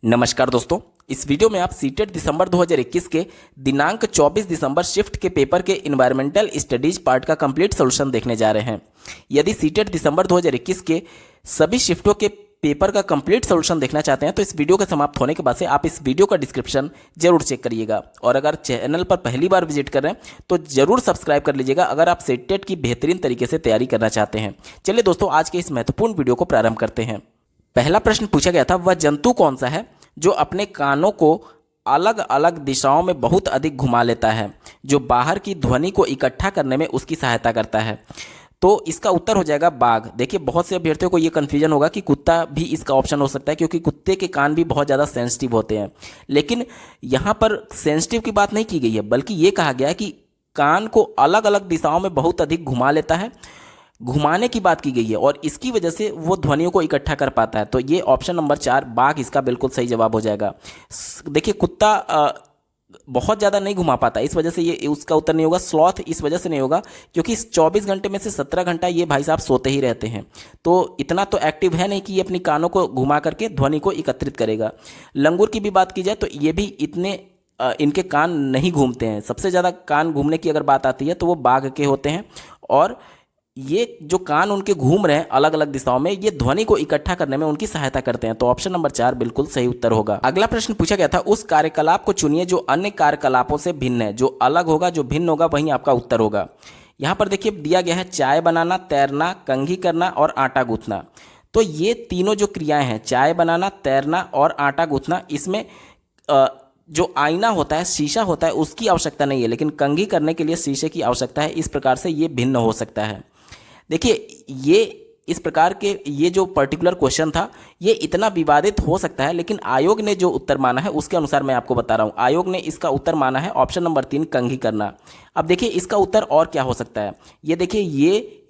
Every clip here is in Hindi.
नमस्कार दोस्तों, इस वीडियो में आप सीटेट दिसंबर 2021 के दिनांक 24 दिसंबर शिफ्ट के पेपर के इन्वायरमेंटल स्टडीज पार्ट का कंप्लीट सॉल्यूशन देखने जा रहे हैं। यदि सीटेट दिसंबर 2021 के सभी शिफ्टों के पेपर का कंप्लीट सॉल्यूशन देखना चाहते हैं तो इस वीडियो के समाप्त होने के बाद से आप इस वीडियो का डिस्क्रिप्शन जरूर चेक करिएगा। और अगर चैनल पर पहली बार विजिट कर रहे हैं तो जरूर सब्सक्राइब कर लीजिएगा अगर आप सीटेट की बेहतरीन तरीके से तैयारी करना चाहते हैं। चलिए दोस्तों, आज के इस महत्वपूर्ण वीडियो को प्रारंभ करते हैं। पहला प्रश्न पूछा गया था, वह जंतु कौन सा है जो अपने कानों को अलग अलग दिशाओं में बहुत अधिक घुमा लेता है, जो बाहर की ध्वनि को इकट्ठा करने में उसकी सहायता करता है। तो इसका उत्तर हो जाएगा बाघ। देखिए, बहुत से अभ्यर्थियों को ये कन्फ्यूजन होगा कि कुत्ता भी इसका ऑप्शन हो सकता है, क्योंकि कुत्ते के कान भी बहुत ज़्यादा सेंसिटिव होते हैं। लेकिन यहाँ पर सेंसिटिव की बात नहीं की गई है, बल्कि ये कहा गया है कि कान को अलग अलग दिशाओं में बहुत अधिक घुमा लेता है, घुमाने की बात की गई है, और इसकी वजह से वो ध्वनियों को इकट्ठा कर पाता है। तो ये ऑप्शन नंबर 4 बाघ इसका बिल्कुल सही जवाब हो जाएगा। देखिए, कुत्ता बहुत ज़्यादा नहीं घुमा पाता, इस वजह से ये उसका उत्तर नहीं होगा। स्लॉथ इस वजह से नहीं होगा क्योंकि 24 घंटे में से 17 घंटा ये भाई साहब सोते ही रहते हैं, तो इतना तो एक्टिव है नहीं कि ये अपनी कानों को घुमा करके ध्वनि को एकत्रित करेगा। लंगूर की भी बात की जाए तो ये भी इतने इनके कान नहीं घूमते हैं। सबसे ज़्यादा कान घूमने की अगर बात आती है तो वो बाघ के होते हैं, और ये जो कान उनके घूम रहे हैं अलग अलग दिशाओं में, ये ध्वनि को इकट्ठा करने में उनकी सहायता करते हैं। तो ऑप्शन नंबर 4 बिल्कुल सही उत्तर होगा। अगला प्रश्न पूछा गया था, उस कार्यकलाप को चुनिए जो अन्य कार्यकलापों से भिन्न है। जो अलग होगा, जो भिन्न होगा, वही आपका उत्तर होगा। यहाँ पर देखिए दिया गया है चाय बनाना, तैरना, कंघी करना और आटा गूंथना। तो ये तीनों जो क्रियाएं हैं, चाय बनाना, तैरना और आटा गूंथना, इसमें जो आईना होता है, शीशा होता है, उसकी आवश्यकता नहीं है, लेकिन कंघी करने के लिए शीशे की आवश्यकता है। इस प्रकार से ये भिन्न हो सकता है। देखिए, ये इस प्रकार के ये जो पर्टिकुलर क्वेश्चन था ये इतना विवादित हो सकता है, लेकिन आयोग ने जो उत्तर माना है उसके अनुसार मैं आपको बता रहा हूँ। आयोग ने इसका उत्तर माना है ऑप्शन नंबर 3 कंघी करना। अब देखिए, इसका उत्तर और क्या हो सकता है। ये देखिए,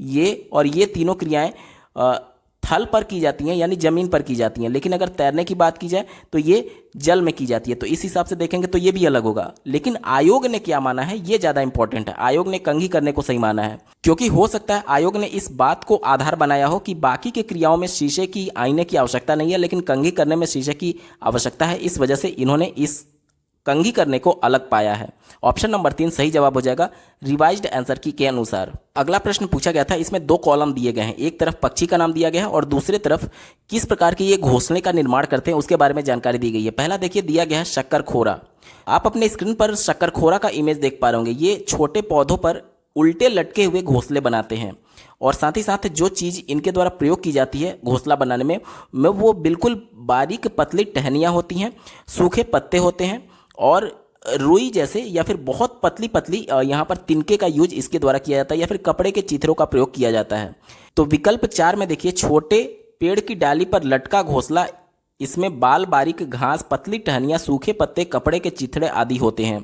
ये और ये तीनों क्रियाएं थल पर की जाती हैं, यानी जमीन पर की जाती हैं, लेकिन अगर तैरने की बात की जाए तो ये जल में की जाती है। तो इस हिसाब से देखेंगे तो ये भी अलग होगा। लेकिन आयोग ने क्या माना है ये ज़्यादा इंपॉर्टेंट है। आयोग ने कंघी करने को सही माना है, क्योंकि हो सकता है आयोग ने इस बात को आधार बनाया हो कि बाकी के क्रियाओं में शीशे की, आईने की आवश्यकता नहीं है, लेकिन कंघी करने में शीशे की आवश्यकता है। इस वजह से इन्होंने इस कंघी करने को अलग पाया है। ऑप्शन नंबर 3 सही जवाब हो जाएगा रिवाइज्ड आंसर की के अनुसार। अगला प्रश्न पूछा गया था, इसमें 2 कॉलम दिए गए हैं। एक तरफ पक्षी का नाम दिया गया है और दूसरे तरफ किस प्रकार के ये घोंसले का निर्माण करते हैं उसके बारे में जानकारी दी गई है। पहला देखिए दिया गया है शक्करखोरा। आप अपने स्क्रीन पर शक्करखोरा का इमेज देख पा रहे होंगे। ये छोटे पौधों पर उल्टे लटके हुए घोंसले बनाते हैं, और साथ ही साथ जो चीज़ इनके द्वारा प्रयोग की जाती है घोंसला बनाने में वो बिल्कुल बारीक पतली टहनियाँ होती हैं, सूखे पत्ते होते हैं, और रुई जैसे या फिर बहुत पतली पतली यहाँ पर तिनके का यूज इसके द्वारा किया जाता है, या फिर कपड़े के चित्रों का प्रयोग किया जाता है। तो विकल्प 4 में देखिए छोटे पेड़ की डाली पर लटका घोंसला, इसमें बाल, बारीक घास, पतली टहनियाँ, सूखे पत्ते, कपड़े के चिथड़े आदि होते हैं।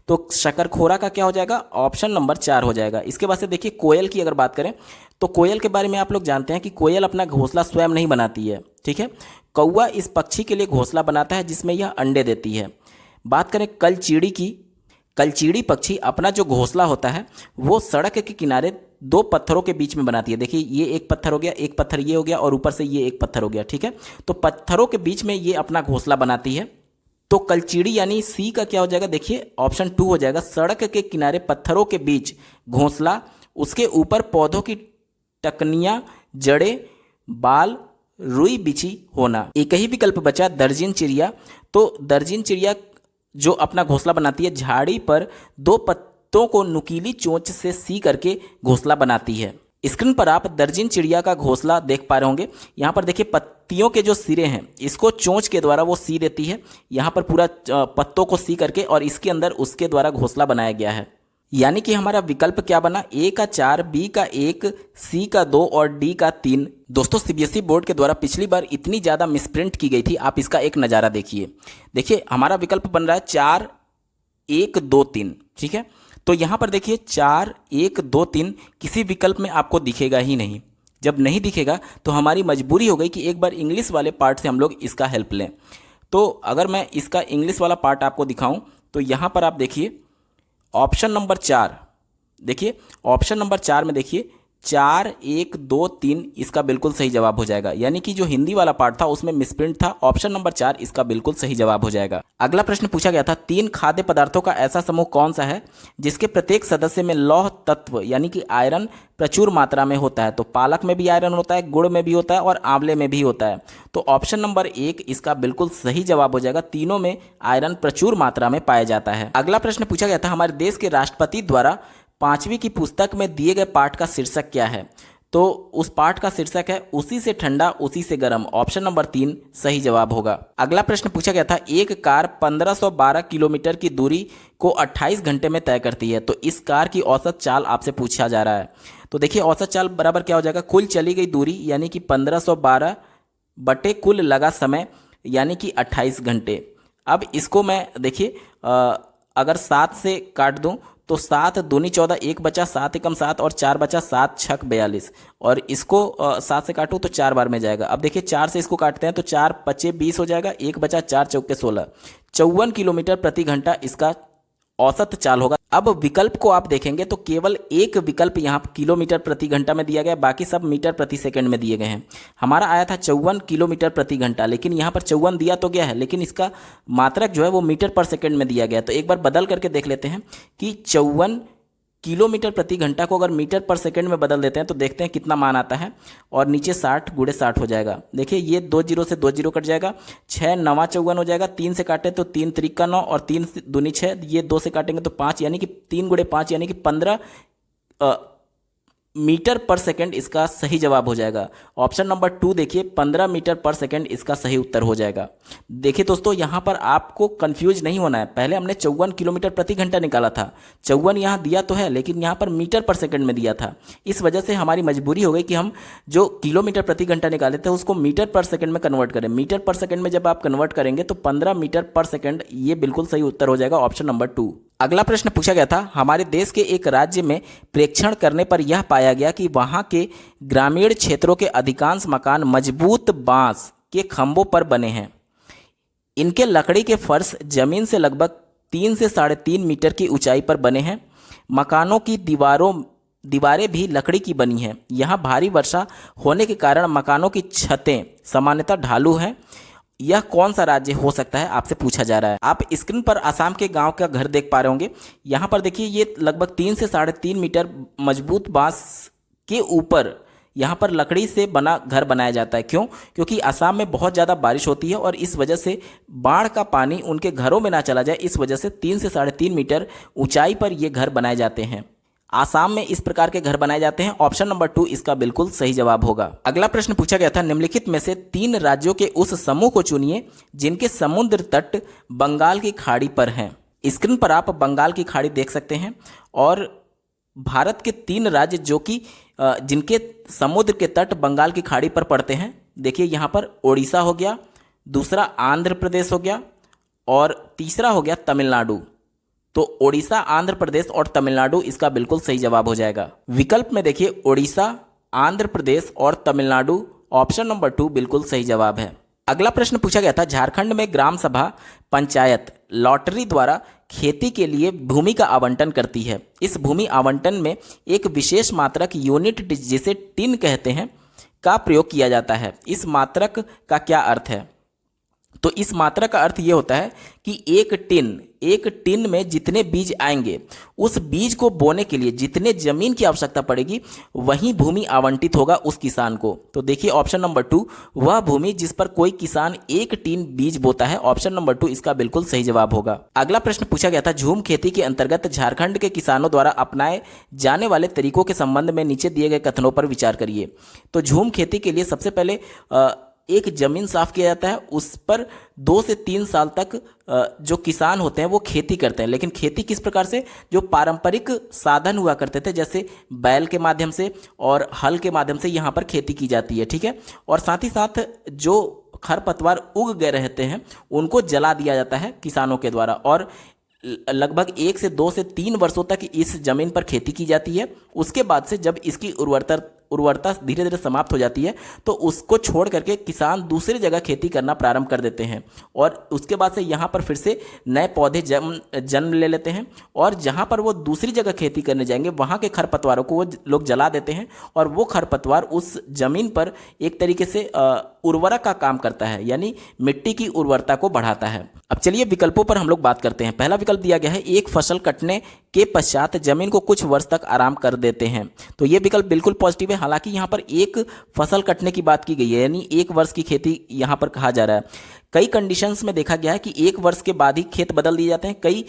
तो शक्करखोरा का क्या हो जाएगा, ऑप्शन नंबर 4 हो जाएगा। इसके बाद से देखिए कोयल की अगर बात करें तो कोयल के बारे में आप लोग जानते हैं कि कोयल अपना घोंसला स्वयं नहीं बनाती है, ठीक है। कौवा इस पक्षी के लिए घोंसला बनाता है जिसमें यह अंडे देती है। बात करें कलचीड़ी की, कलचीड़ी पक्षी अपना जो घोंसला होता है वो सड़क के किनारे 2 पत्थरों के बीच में बनाती है। देखिए, ये एक पत्थर हो गया, एक पत्थर ये हो गया, और ऊपर से ये एक पत्थर हो गया, ठीक है। तो पत्थरों के बीच में ये अपना घोंसला बनाती है। तो कलचीड़ी यानी सी का क्या हो जाएगा, देखिए ऑप्शन 2 हो जाएगा। सड़क के किनारे पत्थरों के बीच घोंसला, उसके ऊपर पौधों की टकनियाँ, जड़ें, बाल, रुई बिछी होना। एक ही विकल्प बचा दर्जिन चिड़िया। तो दर्जिन चिड़िया जो अपना घोंसला बनाती है झाड़ी पर 2 पत्तों को नुकीली चोंच से सी करके घोंसला बनाती है। स्क्रीन पर आप दर्जिन चिड़िया का घोंसला देख पा रहे होंगे। यहाँ पर देखिए पत्तियों के जो सिरे हैं इसको चोंच के द्वारा वो सी देती है, यहाँ पर पूरा पत्तों को सी करके, और इसके अंदर उसके द्वारा घोंसला बनाया गया है। यानी कि हमारा विकल्प क्या बना, ए का 4, बी का 1, सी का 2 और डी का 3। दोस्तों, सीबीएसई बोर्ड के द्वारा पिछली बार इतनी ज़्यादा मिसप्रिंट की गई थी, आप इसका एक नज़ारा देखिए। देखिए हमारा विकल्प बन रहा है 4, 1, 2, 3, ठीक है। तो यहाँ पर देखिए 4, 1, 2, 3 किसी विकल्प में आपको दिखेगा ही नहीं। जब नहीं दिखेगा तो हमारी मजबूरी हो गई कि एक बार इंग्लिश वाले पार्ट से हम लोग इसका हेल्प लें। तो अगर मैं इसका इंग्लिश वाला पार्ट आपको दिखाऊं तो यहाँ पर आप देखिए ऑप्शन नंबर 4, देखिए ऑप्शन नंबर 4 में देखिए 4, 1, 2, 3 इसका बिल्कुल सही जवाब हो जाएगा। यानी कि जो हिंदी वाला पार्ट था उसमें मिसप्रिंट था। ऑप्शन नंबर 4 इसका बिल्कुल सही जवाब हो जाएगा। अगला प्रश्न पूछा गया था, 3 खाद्य पदार्थों का ऐसा समूह कौन सा है जिसके प्रत्येक सदस्य में लौह तत्व यानी कि आयरन प्रचुर मात्रा में होता है। तो पालक में भी आयरन होता है, गुड़ में भी होता है और आंवले में भी होता है। तो ऑप्शन नंबर 1 इसका बिल्कुल सही जवाब हो जाएगा। तीनों में आयरन प्रचुर मात्रा में पाया जाता है। अगला प्रश्न पूछा गया था, हमारे देश के राष्ट्रपति द्वारा 5वीं की पुस्तक में दिए गए पाठ का शीर्षक क्या है। तो उस पाठ का शीर्षक है उसी से ठंडा उसी से गर्म। ऑप्शन नंबर 3 सही जवाब होगा। अगला प्रश्न पूछा गया था, एक कार 1512 किलोमीटर की दूरी को 28 घंटे में तय करती है। तो इस कार की औसत चाल आपसे पूछा जा रहा है। तो देखिए औसत चाल बराबर क्या हो जाएगा, कुल चली गई दूरी यानी कि 1512 बटे कुल लगा समय यानी कि 28 घंटे। अब इसको मैं देखिए अगर 7 से काट दूं तो 7 दूनी 14, 1 बचा 7 एकम 7 और 4 बचा 7 छक 42 और इसको 7 से काटूं तो 4 बार में जाएगा। अब देखिए 4 से इसको काटते हैं तो 4 पचे 20 हो जाएगा, 1 बचा 4 चौके 16, 54 किलोमीटर प्रति घंटा इसका औसत चाल होगा। अब विकल्प को आप देखेंगे तो केवल एक विकल्प यहाँ किलोमीटर प्रति घंटा में दिया गया, बाकी सब मीटर प्रति सेकंड में दिए गए हैं। हमारा आया था 54 किलोमीटर प्रति घंटा, लेकिन यहाँ पर 54 दिया तो गया है लेकिन इसका मात्रक जो है वो मीटर पर सेकंड में दिया गया है। तो एक बार बदल करके देख लेते हैं कि 54 किलोमीटर प्रति घंटा को अगर मीटर पर सेकंड में बदल देते हैं तो देखते हैं कितना मान आता है और नीचे 60 गुणे 60 हो जाएगा। देखिए ये 2 जीरो से 2 जीरो कट जाएगा, 6 9 54 हो जाएगा, 3 से काटे तो 3 त्रिका 9 और 3 दूनी 6, ये 2 से काटेंगे तो 5 यानी कि 3 गुणे 5 यानी कि 15 मीटर पर सेकंड इसका सही जवाब हो जाएगा। ऑप्शन नंबर 2 देखिए 15 मीटर पर सेकंड इसका सही उत्तर हो जाएगा। देखिए दोस्तों यहाँ पर आपको कंफ्यूज नहीं होना है। पहले हमने 54 किलोमीटर प्रति घंटा निकाला था, 54 यहाँ दिया तो है लेकिन यहाँ पर मीटर पर सेकंड में दिया था। इस वजह से हमारी मजबूरी हो गई कि हम जो किलोमीटर प्रति घंटा निकाले थे उसको मीटर पर सेकंड में कन्वर्ट करें। मीटर पर सेकंड में जब आप कन्वर्ट करेंगे तो 15 मीटर पर सेकंड ये बिल्कुल सही उत्तर हो जाएगा, ऑप्शन नंबर 2। अगला प्रश्न पूछा गया था, हमारे देश के एक राज्य में प्रेक्षण करने पर यह पाया गया कि वहां के ग्रामीण क्षेत्रों के अधिकांश मकान मजबूत बांस के खंभों पर बने हैं। इनके लकड़ी के फर्श जमीन से लगभग 3 से 3.5 मीटर की ऊंचाई पर बने हैं। मकानों की दीवारें भी लकड़ी की बनी हैं। यहाँ भारी वर्षा होने के कारण मकानों की छतें सामान्यतः ढालू हैं। यह कौन सा राज्य हो सकता है आपसे पूछा जा रहा है। आप स्क्रीन पर आसाम के गांव का घर देख पा रहे होंगे। यहाँ पर देखिए ये लगभग 3 से 3.5 मीटर मजबूत बांस के ऊपर यहाँ पर लकड़ी से बना घर बनाया जाता है। क्यों? क्योंकि असम में बहुत ज़्यादा बारिश होती है और इस वजह से बाढ़ का पानी उनके घरों में ना चला जाए, इस वजह से 3 से 3.5 मीटर ऊंचाई पर ये घर बनाए जाते हैं। आसाम में इस प्रकार के घर बनाए जाते हैं। ऑप्शन नंबर 2 इसका बिल्कुल सही जवाब होगा। अगला प्रश्न पूछा गया था, निम्नलिखित में से 3 राज्यों के उस समूह को चुनिए जिनके समुद्र तट बंगाल की खाड़ी पर हैं। स्क्रीन पर आप बंगाल की खाड़ी देख सकते हैं और भारत के 3 राज्य जो कि जिनके समुद्र के तट बंगाल की खाड़ी पर पड़ते हैं। देखिए यहाँ पर ओडिशा हो गया, दूसरा आंध्र प्रदेश हो गया और तीसरा हो गया तमिलनाडु। तो ओडिशा, आंध्र प्रदेश और तमिलनाडु इसका बिल्कुल सही जवाब हो जाएगा। विकल्प में देखिए ओडिशा, आंध्र प्रदेश और तमिलनाडु, ऑप्शन नंबर 2 बिल्कुल सही जवाब है। अगला प्रश्न पूछा गया था, झारखंड में ग्राम सभा पंचायत लॉटरी द्वारा खेती के लिए भूमि का आवंटन करती है। इस भूमि आवंटन में एक विशेष मात्रक यूनिट जिसे टिन कहते हैं का प्रयोग किया जाता है। इस मात्रक का क्या अर्थ है? तो इस मात्रक का अर्थ ये होता है कि एक टिन में जितने बीज आएंगे उस बीज को बोने के लिए जितने जमीन की आवश्यकता पड़ेगी वही भूमि आवंटित होगा उस किसान को। तो देखिए ऑप्शन नंबर 2 वह भूमि जिस पर कोई किसान 1 टिन बीज बोता है, ऑप्शन नंबर 2 इसका बिल्कुल सही जवाब होगा। अगला प्रश्न पूछा गया था, झूम खेती के अंतर्गत झारखंड के किसानों द्वारा अपनाए जाने वाले तरीकों के संबंध में नीचे दिए गए कथनों पर विचार करिए। तो झूम खेती के लिए सबसे पहले एक जमीन साफ किया जाता है, उस पर 2 से 3 साल तक जो किसान होते हैं वो खेती करते हैं। लेकिन खेती किस प्रकार से? जो पारंपरिक साधन हुआ करते थे जैसे बैल के माध्यम से और हल के माध्यम से यहाँ पर खेती की जाती है, ठीक है। और साथ ही साथ जो खरपतवार उग गए रहते हैं उनको जला दिया जाता है किसानों के द्वारा। और लगभग 1 से 2 से 3 वर्षों तक इस जमीन पर खेती की जाती है। उसके बाद से जब इसकी उर्वरता धीरे धीरे समाप्त हो जाती है तो उसको छोड़ करके किसान दूसरी जगह खेती करना प्रारंभ कर देते हैं और उसके बाद से यहाँ पर फिर से नए पौधे जन्म ले लेते हैं और जहाँ पर वो दूसरी जगह खेती करने जाएंगे वहाँ के खरपतवारों को वो लोग जला देते हैं और वो खरपतवार उस जमीन पर एक तरीके से उर्वरक का काम करता है, यानी मिट्टी की उर्वरता को बढ़ाता है। अब चलिए विकल्पों पर हम लोग बात करते हैं। पहला विकल्प दिया गया है, एक फसल कटने के पश्चात जमीन को कुछ वर्ष तक आराम कर देते हैं। तो ये विकल्प बिल्कुल पॉजिटिव है। हालांकि यहाँ पर एक फसल कटने की बात की गई है, यानी 1 वर्ष की खेती यहाँ पर कहा जा रहा है। कई कंडीशंस में देखा गया है कि 1 वर्ष के बाद ही खेत बदल दिए जाते हैं। कई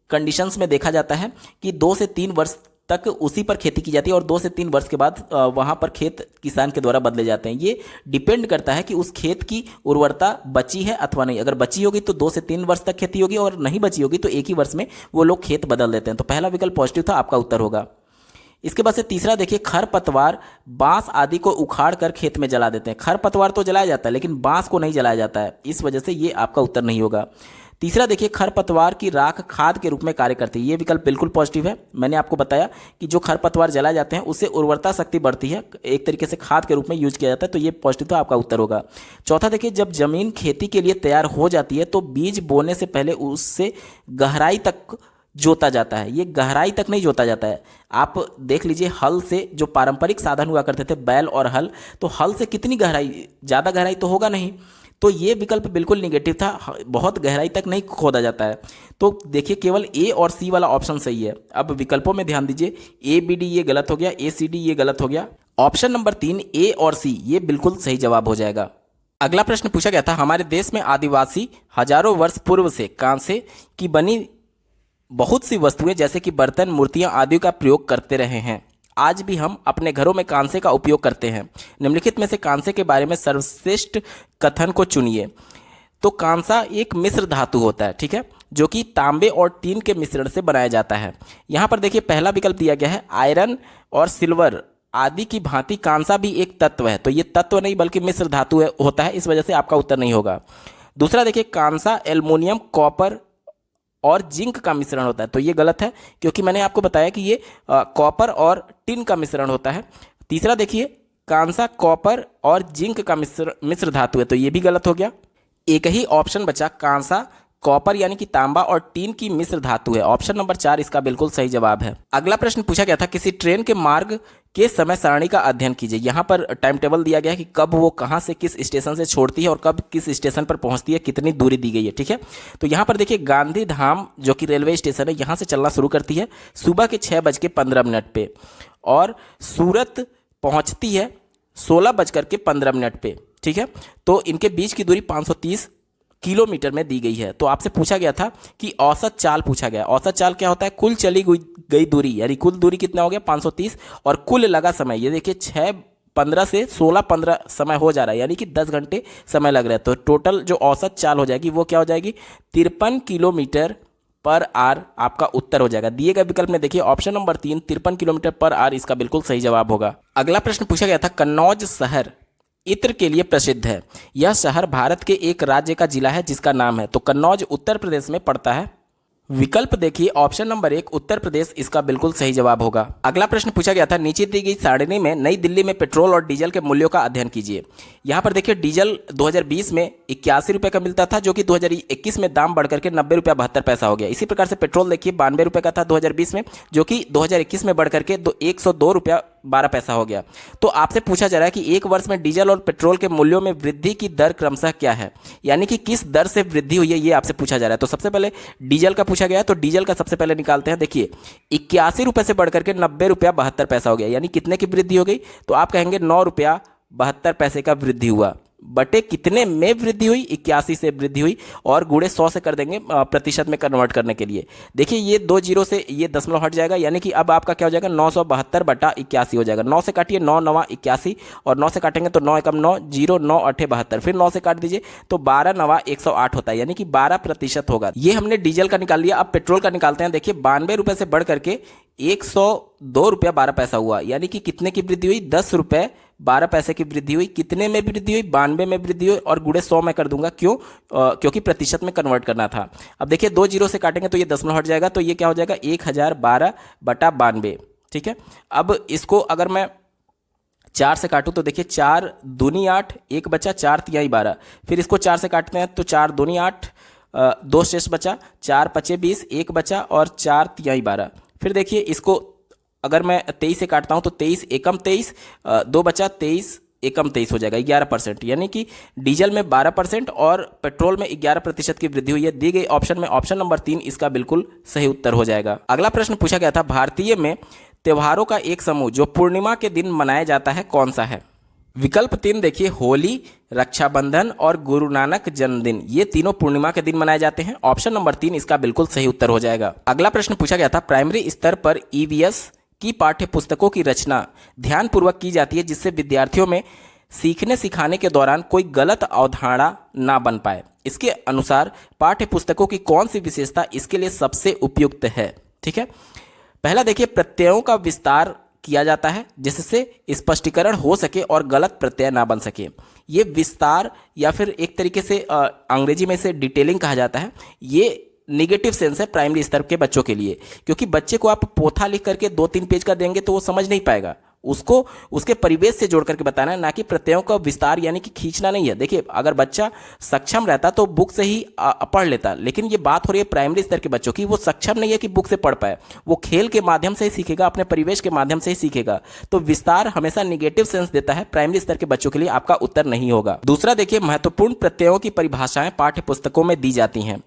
कंडीशंस में देखा जाता है कि 2 से 3 वर्ष तक उसी पर खेती की जाती है और 2 से 3 वर्ष के बाद वहाँ पर खेत किसान के द्वारा बदले जाते हैं। ये डिपेंड करता है कि उस खेत की उर्वरता बची है अथवा नहीं। अगर बची होगी तो 2 से 3 वर्ष तक खेती होगी और नहीं बची होगी तो एक ही वर्ष में वो लोग खेत बदल देते हैं। तो पहला विकल्प पॉजिटिव था, आपका उत्तर होगा। इसके बाद से तीसरा देखिए, खरपतवार बांस आदि को उखाड़ कर खेत में जला देते हैं। खरपतवार तो जलाया जाता है लेकिन बांस को नहीं जलाया जाता है, इस वजह से ये आपका उत्तर नहीं होगा। तीसरा देखिए, खरपतवार की राख खाद के रूप में कार्य करती है। ये विकल्प बिल्कुल पॉजिटिव है। मैंने आपको बताया कि जो खरपतवार जलाए जाते हैं उससे उर्वरता शक्ति बढ़ती है, एक तरीके से खाद के रूप में यूज किया जाता है। तो ये पॉजिटिव तो आपका उत्तर होगा। चौथा देखिए, जब जमीन खेती के लिए तैयार हो जाती है तो बीज बोने से पहले उससे गहराई तक जोता जाता है। ये गहराई तक नहीं जोता जाता है। आप देख लीजिए, हल से जो पारंपरिक साधन हुआ करते थे, बैल और हल, तो हल से कितनी गहराई, ज़्यादा गहराई तो होगा नहीं। तो ये विकल्प बिल्कुल निगेटिव था, बहुत गहराई तक नहीं खोदा जाता है। तो देखिए, केवल ए और सी वाला ऑप्शन सही है। अब विकल्पों में ध्यान दीजिए, ए बी डी ये गलत हो गया, ए सी डी ये गलत हो गया। ऑप्शन नंबर 3 ए और सी ये बिल्कुल सही जवाब हो जाएगा। अगला प्रश्न पूछा गया था, हमारे देश में आदिवासी हजारों वर्ष पूर्व से कांसे की बनी बहुत सी वस्तुएं जैसे कि बर्तन, मूर्तियां आदि का प्रयोग करते रहे हैं। आज भी हम अपने घरों में कांसे का उपयोग करते हैं। निम्नलिखित में से कांसे के बारे में सर्वश्रेष्ठ कथन को चुनिए। तो कांसा एक मिश्र धातु होता है, ठीक है, जो कि तांबे और टीन के मिश्रण से बनाया जाता है। यहाँ पर देखिए, पहला विकल्प दिया गया है, आयरन और सिल्वर आदि की भांति कांसा भी एक तत्व है। तो ये तत्व नहीं बल्कि मिश्र धातु होता है, इस वजह से आपका उत्तर नहीं होगा। दूसरा देखिए, कांसा एल्युमिनियम, कॉपर और जिंक का मिश्रण होता है। तो ये गलत है, क्योंकि मैंने आपको बताया कि ये कॉपर और टिन का मिश्रण होता है। तीसरा देखिए, कांसा कॉपर और जिंक का मिश्र धातु है। तो ये भी गलत हो गया। एक ही ऑप्शन बचा, कांसा कॉपर यानी कि तांबा और टीन की मिश्र धातु है। ऑप्शन नंबर 4 इसका बिल्कुल सही जवाब है। अगला प्रश्न पूछा गया था, किसी ट्रेन के मार्ग के समय सारणी का अध्ययन कीजिए। यहाँ पर टाइम टेबल दिया गया है कि कब वो कहाँ से किस स्टेशन से छोड़ती है और कब किस स्टेशन पर पहुँचती है, कितनी दूरी दी गई है, ठीक है। तो यहाँ पर देखिए, गांधी धाम जो कि रेलवे स्टेशन है, यहाँ से चलना शुरू करती है सुबह के 6:15 पे और सूरत पहुँचती है 16:15 पे, ठीक है। तो इनके बीच की दूरी 530 किलोमीटर में दी गई है। तो आपसे पूछा गया था कि औसत चाल पूछा गया। औसत चाल क्या होता है? कुल चली गई दूरी, यानी कुल दूरी कितना हो गया 530 और कुल लगा समय, ये देखिए 6:15 से 16:15 समय हो जा रहा है, यानी कि 10 घंटे समय लग रहा है। तो टोटल जो औसत चाल हो जाएगी वो क्या हो जाएगी 53 किलोमीटर पर आवर आपका उत्तर हो जाएगा। दिए गए विकल्प में देखिए option number 3 53 kilometre per hour इसका बिल्कुल सही जवाब होगा। अगला प्रश्न पूछा गया था, कन्नौज शहर इत्र के लिए प्रसिद्ध है। यह शहर भारत के एक राज्य का जिला है जिसका नाम है। तो कन्नौज उत्तर प्रदेश में पड़ता है। विकल्प देखिए ऑप्शन नंबर 1 उत्तर प्रदेश इसका बिल्कुल सही जवाब होगा। अगला प्रश्न पूछा गया था, नीचे दी गई सारणी में नई दिल्ली में पेट्रोल और डीजल के मूल्यों का अध्ययन कीजिए। यहाँ पर देखिए डीजल 2020 में 81 रुपये का मिलता था, जो कि 2021 में दाम बढ़कर के 90 रुपया 72 पैसा हो गया। इसी प्रकार से पेट्रोल देखिए 92 रुपये का था 2020 में, जो कि 2021 में बढ़कर के 102 रुपया 12 पैसा हो गया। तो आपसे पूछा जा रहा है कि एक वर्ष में डीजल और पेट्रोल के मूल्यों में वृद्धि की दर क्रमशः क्या है, यानी कि किस दर से वृद्धि हुई है, ये आपसे पूछा जा रहा है। तो सबसे पहले डीजल का पूछा गया है, तो डीजल का सबसे पहले निकालते हैं। देखिए 81 रुपये से बढ़कर के 90 रुपया 72 पैसा हो गया, यानी कितने की वृद्धि हो गई? तो आप कहेंगे 9 रुपया 72 पैसे का वृद्धि हुआ, बटे कितने में वृद्धि हुई? 81 से वृद्धि हुई और गुणे 100 से कर देंगे प्रतिशत में कन्वर्ट करने के लिए। देखिए ये 2 जीरो से ये दशमलव हट जाएगा, यानी कि अब आपका क्या हो जाएगा 972/81 हो जाएगा। 9 से काटिए 9 9 81 और 9 से काटेंगे तो 9 एकम 9 0 9 8 72, फिर 9 से काट दीजिए तो 12 9 108 होता है, यानी कि 12% होगा। ये हमने डीजल का निकाल लिया। अब पेट्रोल का निकालते हैं। देखिए 92 रुपये से बढ़ करके 102 रुपया 12 पैसा हुआ, यानी कि कितने की वृद्धि हुई? 10 रुपये 12 पैसे की वृद्धि हुई। कितने में वृद्धि हुई? 92 में वृद्धि हुई, और गुणे 100 में कर दूंगा। क्यों? क्योंकि प्रतिशत में कन्वर्ट करना था। अब देखिए 2 जीरो से काटेंगे तो ये दशमलव हट जाएगा, तो ये क्या हो जाएगा? 1012/92। ठीक है। अब इसको अगर मैं 4 से काटूं तो देखिए 4 दूनी 8, एक बचा, 4 तिहाई 12। फिर इसको 4 से काटते हैं तो 4 दूनी 8, 2 शेष बचा, 4 पचे 20, एक बचा, और 4 तिहाई 12। फिर देखिए इसको अगर मैं 23 से काटता हूं तो 23 एकम 23, 2 बचा, 23 एकम 23 हो जाएगा 11%। यानी कि डीजल में 12% और पेट्रोल में 11% की वृद्धि हुई है। दी गई ऑप्शन में ऑप्शन नंबर 3 इसका बिल्कुल सही उत्तर हो जाएगा। अगला प्रश्न पूछा गया था, भारतीय में त्योहारों का एक समूह जो पूर्णिमा के दिन मनाया जाता है कौन सा है? विकल्प 3 देखिए, होली, रक्षाबंधन और गुरु नानक जन्मदिन, ये तीनों पूर्णिमा के दिन मनाए जाते हैं। ऑप्शन नंबर 3 इसका बिल्कुल सही उत्तर हो जाएगा। अगला प्रश्न पूछा गया था, प्राइमरी स्तर पर ईवीएस की पाठ्य पुस्तकों की रचना ध्यानपूर्वक की जाती है जिससे विद्यार्थियों में सीखने सिखाने के दौरान कोई गलत अवधारणा ना बन पाए। इसके अनुसार पाठ्य पुस्तकों की कौन सी विशेषता इसके लिए सबसे उपयुक्त है? ठीक है। पहला देखिए, प्रत्ययों का विस्तार किया जाता है जिससे स्पष्टीकरण हो सके और गलत प्रत्यय ना बन सके। ये विस्तार या फिर एक तरीके से अंग्रेजी में इसे डिटेलिंग कहा जाता है। ये निगेटिव सेंस है प्राइमरी स्तर के बच्चों के लिए, क्योंकि बच्चे को आप पोथा लिख करके 2-3 पेज का देंगे तो वो समझ नहीं पाएगा। उसको उसके परिवेश से जोड़ करके बताना है, ना कि प्रत्ययों का विस्तार यानी कि खींचना नहीं है। देखिए अगर बच्चा सक्षम रहता तो बुक से ही पढ़ लेता, लेकिन ये बात हो रही है प्राइमरी स्तर के बच्चों की, वो सक्षम नहीं है कि बुक से पढ़ पाए। वो खेल के माध्यम से ही सीखेगा, अपने परिवेश के माध्यम से ही सीखेगा। तो विस्तार हमेशा निगेटिव सेंस देता है, प्राइमरी स्तर के बच्चों के लिए आपका उत्तर नहीं होगा। दूसरा देखिए, महत्वपूर्ण प्रत्ययों की परिभाषाएं पाठ्य पुस्तकों में दी जाती हैं।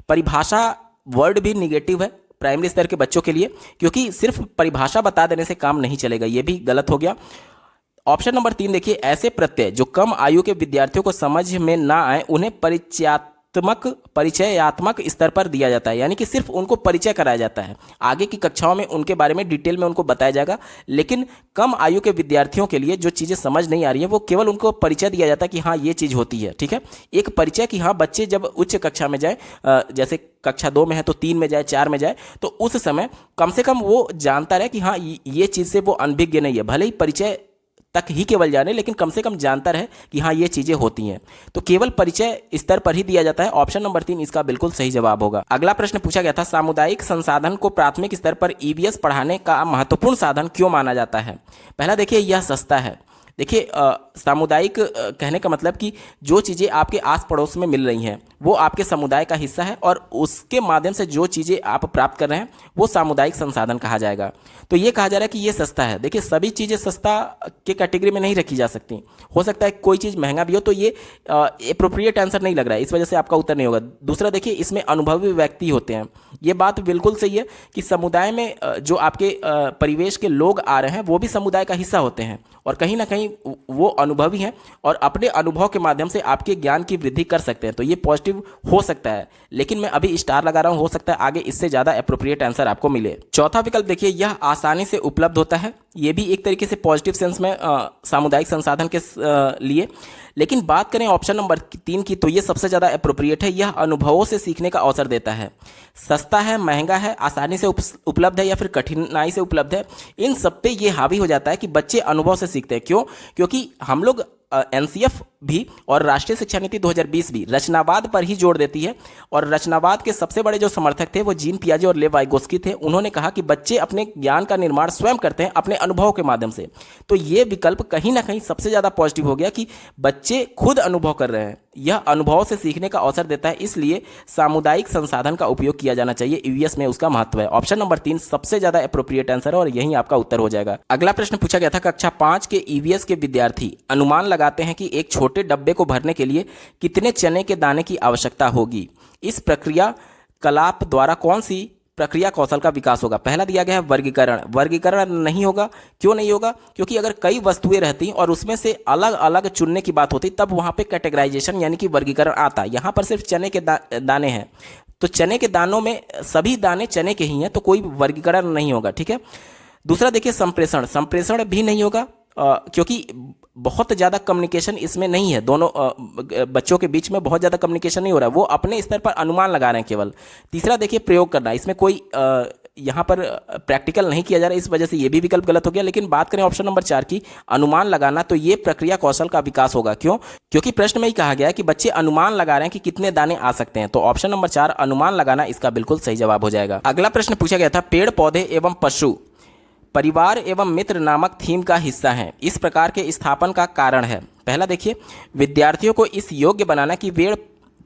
परिभाषा वर्ड भी निगेटिव है प्राइमरी स्तर के बच्चों के लिए, क्योंकि सिर्फ परिभाषा बता देने से काम नहीं चलेगा, ये भी गलत हो गया। ऑप्शन नंबर 3 देखिए, ऐसे प्रत्यय जो कम आयु के विद्यार्थियों को समझ में ना आए उन्हें परिचयात्मक स्तर पर दिया जाता है, यानी कि सिर्फ उनको परिचय कराया जाता है। आगे की कक्षाओं में उनके बारे में डिटेल में उनको बताया जाएगा, लेकिन कम आयु के विद्यार्थियों के लिए जो चीज़ें समझ नहीं आ रही है वो केवल उनको परिचय दिया जाता है कि हाँ ये चीज़ होती है। ठीक है, एक परिचय कि हाँ बच्चे जब उच्च कक्षा में जाए, जैसे कक्षा 2 में है तो 3 में जाए, 4 में जाए, तो उस समय कम से कम वो जानता रहे कि हाँ ये चीज़ से वो अनभिज्ञ नहीं है। भले ही परिचय तक ही केवल जाने, लेकिन कम से कम जानता रहे कि हाँ ये चीजें होती हैं। तो केवल परिचय स्तर पर ही दिया जाता है। ऑप्शन नंबर 3 इसका बिल्कुल सही जवाब होगा। अगला प्रश्न पूछा गया था, सामुदायिक संसाधन को प्राथमिक स्तर पर ईवीएस पढ़ाने का महत्वपूर्ण साधन क्यों माना जाता है? पहला देखिए, यह सस्ता है। देखिए सामुदायिक कहने का मतलब कि जो चीज़ें आपके आस पड़ोस में मिल रही हैं वो आपके समुदाय का हिस्सा है, और उसके माध्यम से जो चीज़ें आप प्राप्त कर रहे हैं वो सामुदायिक संसाधन कहा जाएगा। तो ये कहा जा रहा है कि ये सस्ता है। देखिए सभी चीज़ें सस्ता के कैटेगरी में नहीं रखी जा सकती। हो सकता है कोई चीज़ महंगा भी हो, तो ये एप्रोप्रिएट आंसर नहीं लग रहा है, इस वजह से आपका उत्तर नहीं होगा। दूसरा देखिए, इसमें अनुभवी व्यक्ति होते हैं। ये बात बिल्कुल सही है कि समुदाय में जो आपके परिवेश के लोग आ रहे हैं वो भी समुदाय का हिस्सा होते हैं, और कहीं ना कहीं वो अनुभवी हैं और अपने अनुभव के माध्यम से आपके ज्ञान की वृद्धि कर सकते हैं। तो ये पॉजिटिव हो सकता है, लेकिन मैं अभी स्टार लगा रहा हूं, हो सकता है आगे इससे ज़्यादा एप्रोप्रिएट आंसर आपको मिले। चौथा विकल्प देखिए, यह आसानी से उपलब्ध होता है। ये भी एक तरीके से पॉजिटिव सेंस में सामुदायिक संसाधन के लिए। लेकिन बात करें ऑप्शन नंबर 3 की, तो ये सबसे ज़्यादा एप्रोप्रिएट है। यह अनुभवों से सीखने का अवसर देता है। सस्ता है, महंगा है, आसानी से उपलब्ध है या फिर कठिनाई से उपलब्ध है, इन सब पे ये हावी हो जाता है कि बच्चे अनुभव से सीखते हैं। क्यों? क्योंकि हम लोग एनसीएफ भी और राष्ट्रीय शिक्षा नीति 2020 भी रचनावाद पर ही जोर देती है, और रचनावाद के सबसे बड़े जो समर्थक थे वो जीन पियाजे और लेव वाइगोस्की थे। उन्होंने कहा कि बच्चे अपने ज्ञान का निर्माण स्वयं करते हैं अपने अनुभव के माध्यम से। तो ये विकल्प कहीं ना कहीं सबसे ज़्यादा पॉजिटिव हो गया कि बच्चे खुद अनुभव कर रहे हैं। यह अनुभव से सीखने का अवसर देता है, इसलिए सामुदायिक संसाधन का उपयोग किया जाना चाहिए। ईवीएस में उसका महत्व है। ऑप्शन नंबर 3 सबसे ज़्यादा एप्रोप्रिएट आंसर है और यही आपका उत्तर हो जाएगा। अगला प्रश्न पूछा गया था, कक्षा 5 के ईवीएस के विद्यार्थी अनुमान लगाते हैं कि एक छोटे डब्बे को भरने के लिए कितने चने के दाने की आवश्यकता होगी। इस प्रक्रिया कलाप द्वारा कौन सी प्रक्रिया कौशल का विकास होगा? पहला दिया गया है वर्गीकरण। वर्गीकरण नहीं होगा। क्यों नहीं होगा? क्योंकि अगर कई वस्तुएं रहती और उसमें से अलग अलग चुनने की बात होती तब वहां पे कैटेगराइजेशन यानी कि वर्गीकरण आता। यहाँ पर सिर्फ चने के दाने हैं, तो चने के दानों में सभी दाने चने के ही हैं, तो कोई वर्गीकरण नहीं होगा। ठीक है। दूसरा देखिए, संप्रेषण भी नहीं होगा, क्योंकि बहुत ज़्यादा कम्युनिकेशन इसमें नहीं है। दोनों बच्चों के बीच में बहुत ज़्यादा कम्युनिकेशन नहीं हो रहा है, वो अपने स्तर पर अनुमान लगा रहे हैं केवल। तीसरा देखिए, प्रयोग करना, इसमें कोई यहाँ पर प्रैक्टिकल नहीं किया जा रहा है, इस वजह से ये भी विकल्प गलत हो गया। लेकिन बात करें ऑप्शन नंबर 4 की, अनुमान लगाना, तो ये प्रक्रिया कौशल का विकास होगा। क्यों? क्योंकि प्रश्न में ही कहा गया है कि बच्चे अनुमान लगा रहे हैं कि कितने दाने आ सकते हैं, तो ऑप्शन नंबर 4 अनुमान लगाना इसका बिल्कुल सही जवाब हो जाएगा। अगला प्रश्न पूछा गया था, पेड़ पौधे एवं पशु परिवार एवं मित्र नामक थीम का हिस्सा हैं, इस प्रकार के स्थापन का कारण है। पहला देखिए, विद्यार्थियों को इस योग्य बनाना कि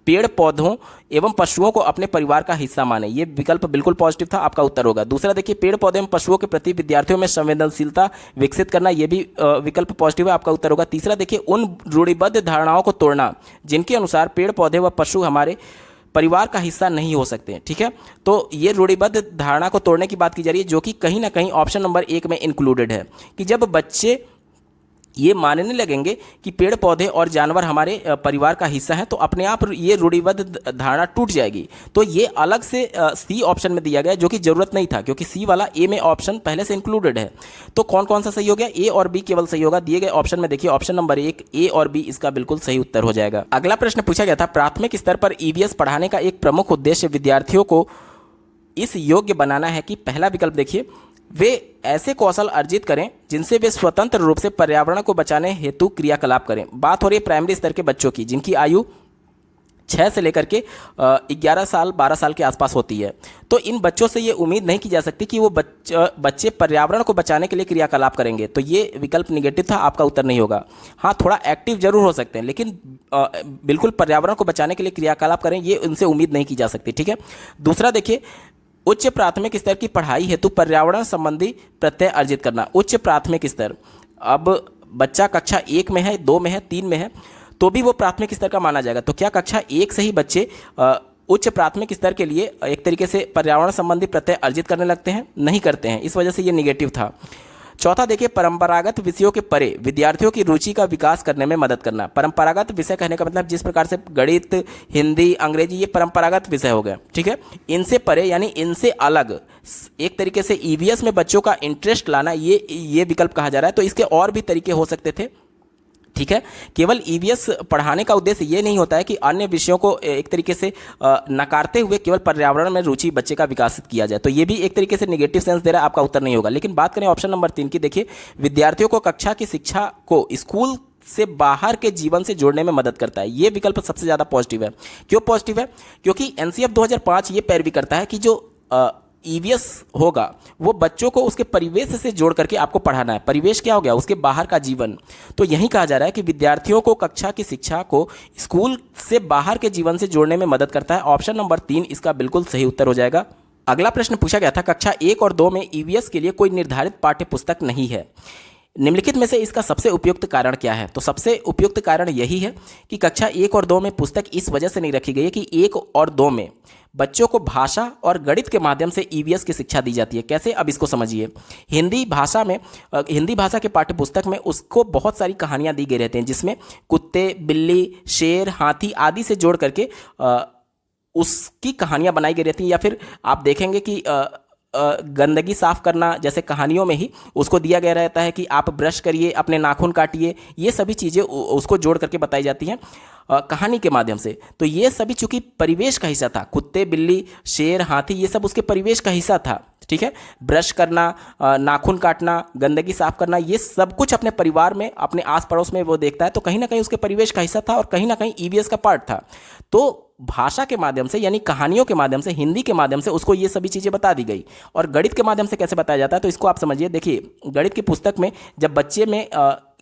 पेड़ पौधों एवं पशुओं को अपने परिवार का हिस्सा माने, ये विकल्प बिल्कुल पॉजिटिव था, आपका उत्तर होगा। दूसरा देखिए, पेड़ पौधे एवं पशुओं के प्रति विद्यार्थियों में संवेदनशीलता विकसित करना, ये भी विकल्प पॉजिटिव है, आपका उत्तर होगा। तीसरा देखिए, उन रूढ़िबद्ध धारणाओं को तोड़ना जिनके अनुसार पेड़ पौधे व पशु हमारे परिवार का हिस्सा नहीं हो सकते, ठीक है। तो ये रूढ़िबद्ध धारणा को तोड़ने की बात की जा रही है, जो कि कहीं ना कहीं ऑप्शन नंबर 1 में इंक्लूडेड है, कि जब बच्चे ये मानने लगेंगे कि पेड़ पौधे और जानवर हमारे परिवार का हिस्सा है, तो अपने आप ये रूढ़िबद्ध धारणा टूट जाएगी। तो ये अलग से सी ऑप्शन में दिया गया, जो कि जरूरत नहीं था, क्योंकि सी वाला ए में ऑप्शन पहले से इंक्लूडेड है। तो कौन कौन सा सही हो गया? ए और बी केवल सही होगा। दिए गए ऑप्शन में देखिए, ऑप्शन नंबर 1 ए और बी इसका बिल्कुल सही उत्तर हो जाएगा। अगला प्रश्न पूछा गया था, प्राथमिक स्तर पर ईवीएस पढ़ाने का एक प्रमुख उद्देश्य विद्यार्थियों को इस योग्य बनाना है कि, पहला विकल्प देखिए, वे ऐसे कौशल अर्जित करें जिनसे वे स्वतंत्र रूप से पर्यावरण को बचाने हेतु क्रियाकलाप करें। बात हो रही है प्राइमरी स्तर के बच्चों की, जिनकी आयु 6 से लेकर के 11 साल 12 साल के आसपास होती है। तो इन बच्चों से ये उम्मीद नहीं की जा सकती कि वो बच्चे पर्यावरण को बचाने के लिए क्रियाकलाप करेंगे, तो ये विकल्प निगेटिव था, आपका उत्तर नहीं होगा। हाँ, थोड़ा एक्टिव जरूर हो सकते हैं, लेकिन बिल्कुल पर्यावरण को बचाने के लिए क्रियाकलाप करें, ये उनसे उम्मीद नहीं की जा सकती, ठीक है। दूसरा देखिए, उच्च प्राथमिक स्तर की पढ़ाई हेतु पर्यावरण संबंधी प्रत्यय अर्जित करना। उच्च प्राथमिक स्तर, अब बच्चा कक्षा 1 में है, 2 में है, 3 में है, तो भी वो प्राथमिक स्तर का माना जाएगा। तो क्या कक्षा 1 से ही बच्चे उच्च प्राथमिक स्तर के लिए एक तरीके से पर्यावरण संबंधी प्रत्यय अर्जित करने लगते हैं? नहीं करते हैं, इस वजह से ये निगेटिव था। चौथा देखिए, परंपरागत विषयों के परे विद्यार्थियों की रुचि का विकास करने में मदद करना। परंपरागत विषय कहने का मतलब जिस प्रकार से गणित, हिंदी, अंग्रेजी, ये परंपरागत विषय हो गए, ठीक है। इनसे परे यानी इनसे अलग एक तरीके से ईवीएस में बच्चों का इंटरेस्ट लाना, ये विकल्प कहा जा रहा है। तो इसके और भी तरीके हो सकते थे, ठीक है। केवल ईवीएस पढ़ाने का उद्देश्य ये नहीं होता है कि अन्य विषयों को एक तरीके से नकारते हुए केवल पर्यावरण में रुचि बच्चे का विकसित किया जाए, तो ये भी एक तरीके से नेगेटिव सेंस दे रहा है, आपका उत्तर नहीं होगा। लेकिन बात करें ऑप्शन नंबर 3 की, देखिए, विद्यार्थियों को कक्षा की शिक्षा को स्कूल से बाहर के जीवन से जोड़ने में मदद करता है, ये विकल्प सबसे ज़्यादा पॉजिटिव है। क्यों पॉजिटिव है? क्योंकि एनसीएफ 2005 ये पैरवी करता है कि जो ईवीएस होगा वो बच्चों को उसके परिवेश से जोड़ करके आपको पढ़ाना है। परिवेश क्या हो गया? उसके बाहर का जीवन। तो यही कहा जा रहा है कि विद्यार्थियों को कक्षा की शिक्षा को स्कूल से बाहर के जीवन से जोड़ने में मदद करता है। ऑप्शन नंबर 3 इसका बिल्कुल सही उत्तर हो जाएगा। अगला प्रश्न पूछा गया था, कक्षा 1 और 2 में ईवीएस के लिए कोई निर्धारित पाठ्य पुस्तक नहीं है, निम्नलिखित में से इसका सबसे उपयुक्त कारण क्या है? तो सबसे उपयुक्त कारण यही है कि कक्षा 1 और 2 में पुस्तक इस वजह से नहीं रखी गई है कि 1 और 2 में बच्चों को भाषा और गणित के माध्यम से ईवीएस की शिक्षा दी जाती है। कैसे? अब इसको समझिए। हिंदी भाषा के पाठ्य पुस्तक में उसको बहुत सारी कहानियाँ दी गई रहती हैं, जिसमें कुत्ते, बिल्ली, शेर, हाथी आदि से जोड़ करके उसकी कहानियाँ बनाई गई रहती हैं। या फिर आप देखेंगे कि गंदगी साफ करना जैसे कहानियों में ही उसको दिया गया रहता है कि आप ब्रश करिए, अपने नाखून काटिए, ये सभी चीज़ें उसको जोड़ करके बताई जाती हैं कहानी के माध्यम से। तो ये सभी चूंकि परिवेश का हिस्सा था, कुत्ते, बिल्ली, शेर, हाथी, ये सब उसके परिवेश का हिस्सा था, ठीक है। ब्रश करना, नाखून काटना, गंदगी साफ करना, ये सब कुछ अपने परिवार में, अपने आस पड़ोस में वो देखता है, तो कहीं ना कहीं उसके परिवेश का हिस्सा था और कहीं ना कहीं ईवीएस का पार्ट था। तो भाषा के माध्यम से यानी कहानियों के माध्यम से, हिंदी के माध्यम से उसको ये सभी चीज़ें बता दी गई। और गणित के माध्यम से कैसे बताया जाता है, तो इसको आप समझिए। देखिए, गणित की पुस्तक में जब बच्चे में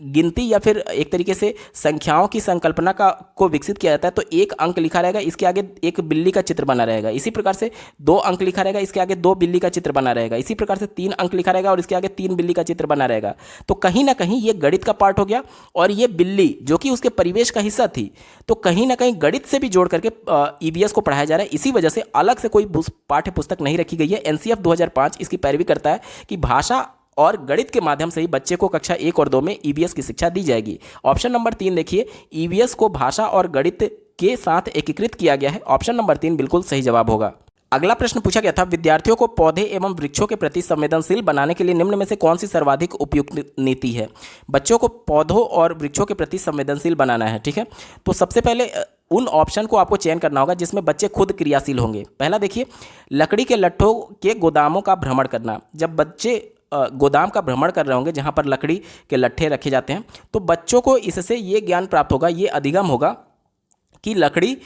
गिनती या फिर एक तरीके से संख्याओं की संकल्पना को विकसित किया जाता है, तो 1 अंक लिखा रहेगा, इसके आगे एक बिल्ली का चित्र बना रहेगा। इसी प्रकार से 2 अंक लिखा रहेगा, इसके आगे 2 बिल्ली का चित्र बना रहेगा। इसी प्रकार से 3 अंक लिखा रहेगा और इसके आगे 3 बिल्ली का चित्र बना रहेगा। तो कहीं ना कहीं ये गणित का पार्ट हो गया और ये बिल्ली जो कि उसके परिवेश का हिस्सा थी, तो कहीं ना कहीं गणित से भी जोड़ करके ईवीएस को पढ़ाया जा रहा है। इसी वजह से अलग से कोई पाठ्य पुस्तक नहीं रखी गई है। एनसीएफ 2005 इसकी पैरवी करता है कि भाषा और गणित के माध्यम से ही बच्चे को कक्षा 1 और 2 में ईवीएस की शिक्षा दी जाएगी। ऑप्शन नंबर 3 देखिए, ईवीएस को भाषा और गणित के साथ एकीकृत किया गया है। ऑप्शन नंबर 3 बिल्कुल सही जवाब होगा। अगला प्रश्न पूछा गया था, विद्यार्थियों को पौधे एवं वृक्षों के प्रति संवेदनशील बनाने के लिए निम्न में से कौन सी सर्वाधिक उपयुक्त नीति है? बच्चों को पौधों और वृक्षों के प्रति संवेदनशील बनाना है, ठीक है। तो सबसे पहले उन ऑप्शन को आपको चयन करना होगा जिसमें बच्चे खुद क्रियाशील होंगे। पहला देखिए, लकड़ी के लट्ठों के गोदामों का भ्रमण करना। जब बच्चे गोदाम का भ्रमण कर रहे होंगे जहाँ पर लकड़ी के लट्ठे रखे जाते हैं, तो बच्चों को इससे ये ज्ञान प्राप्त होगा, ये अधिगम होगा कि लकड़ी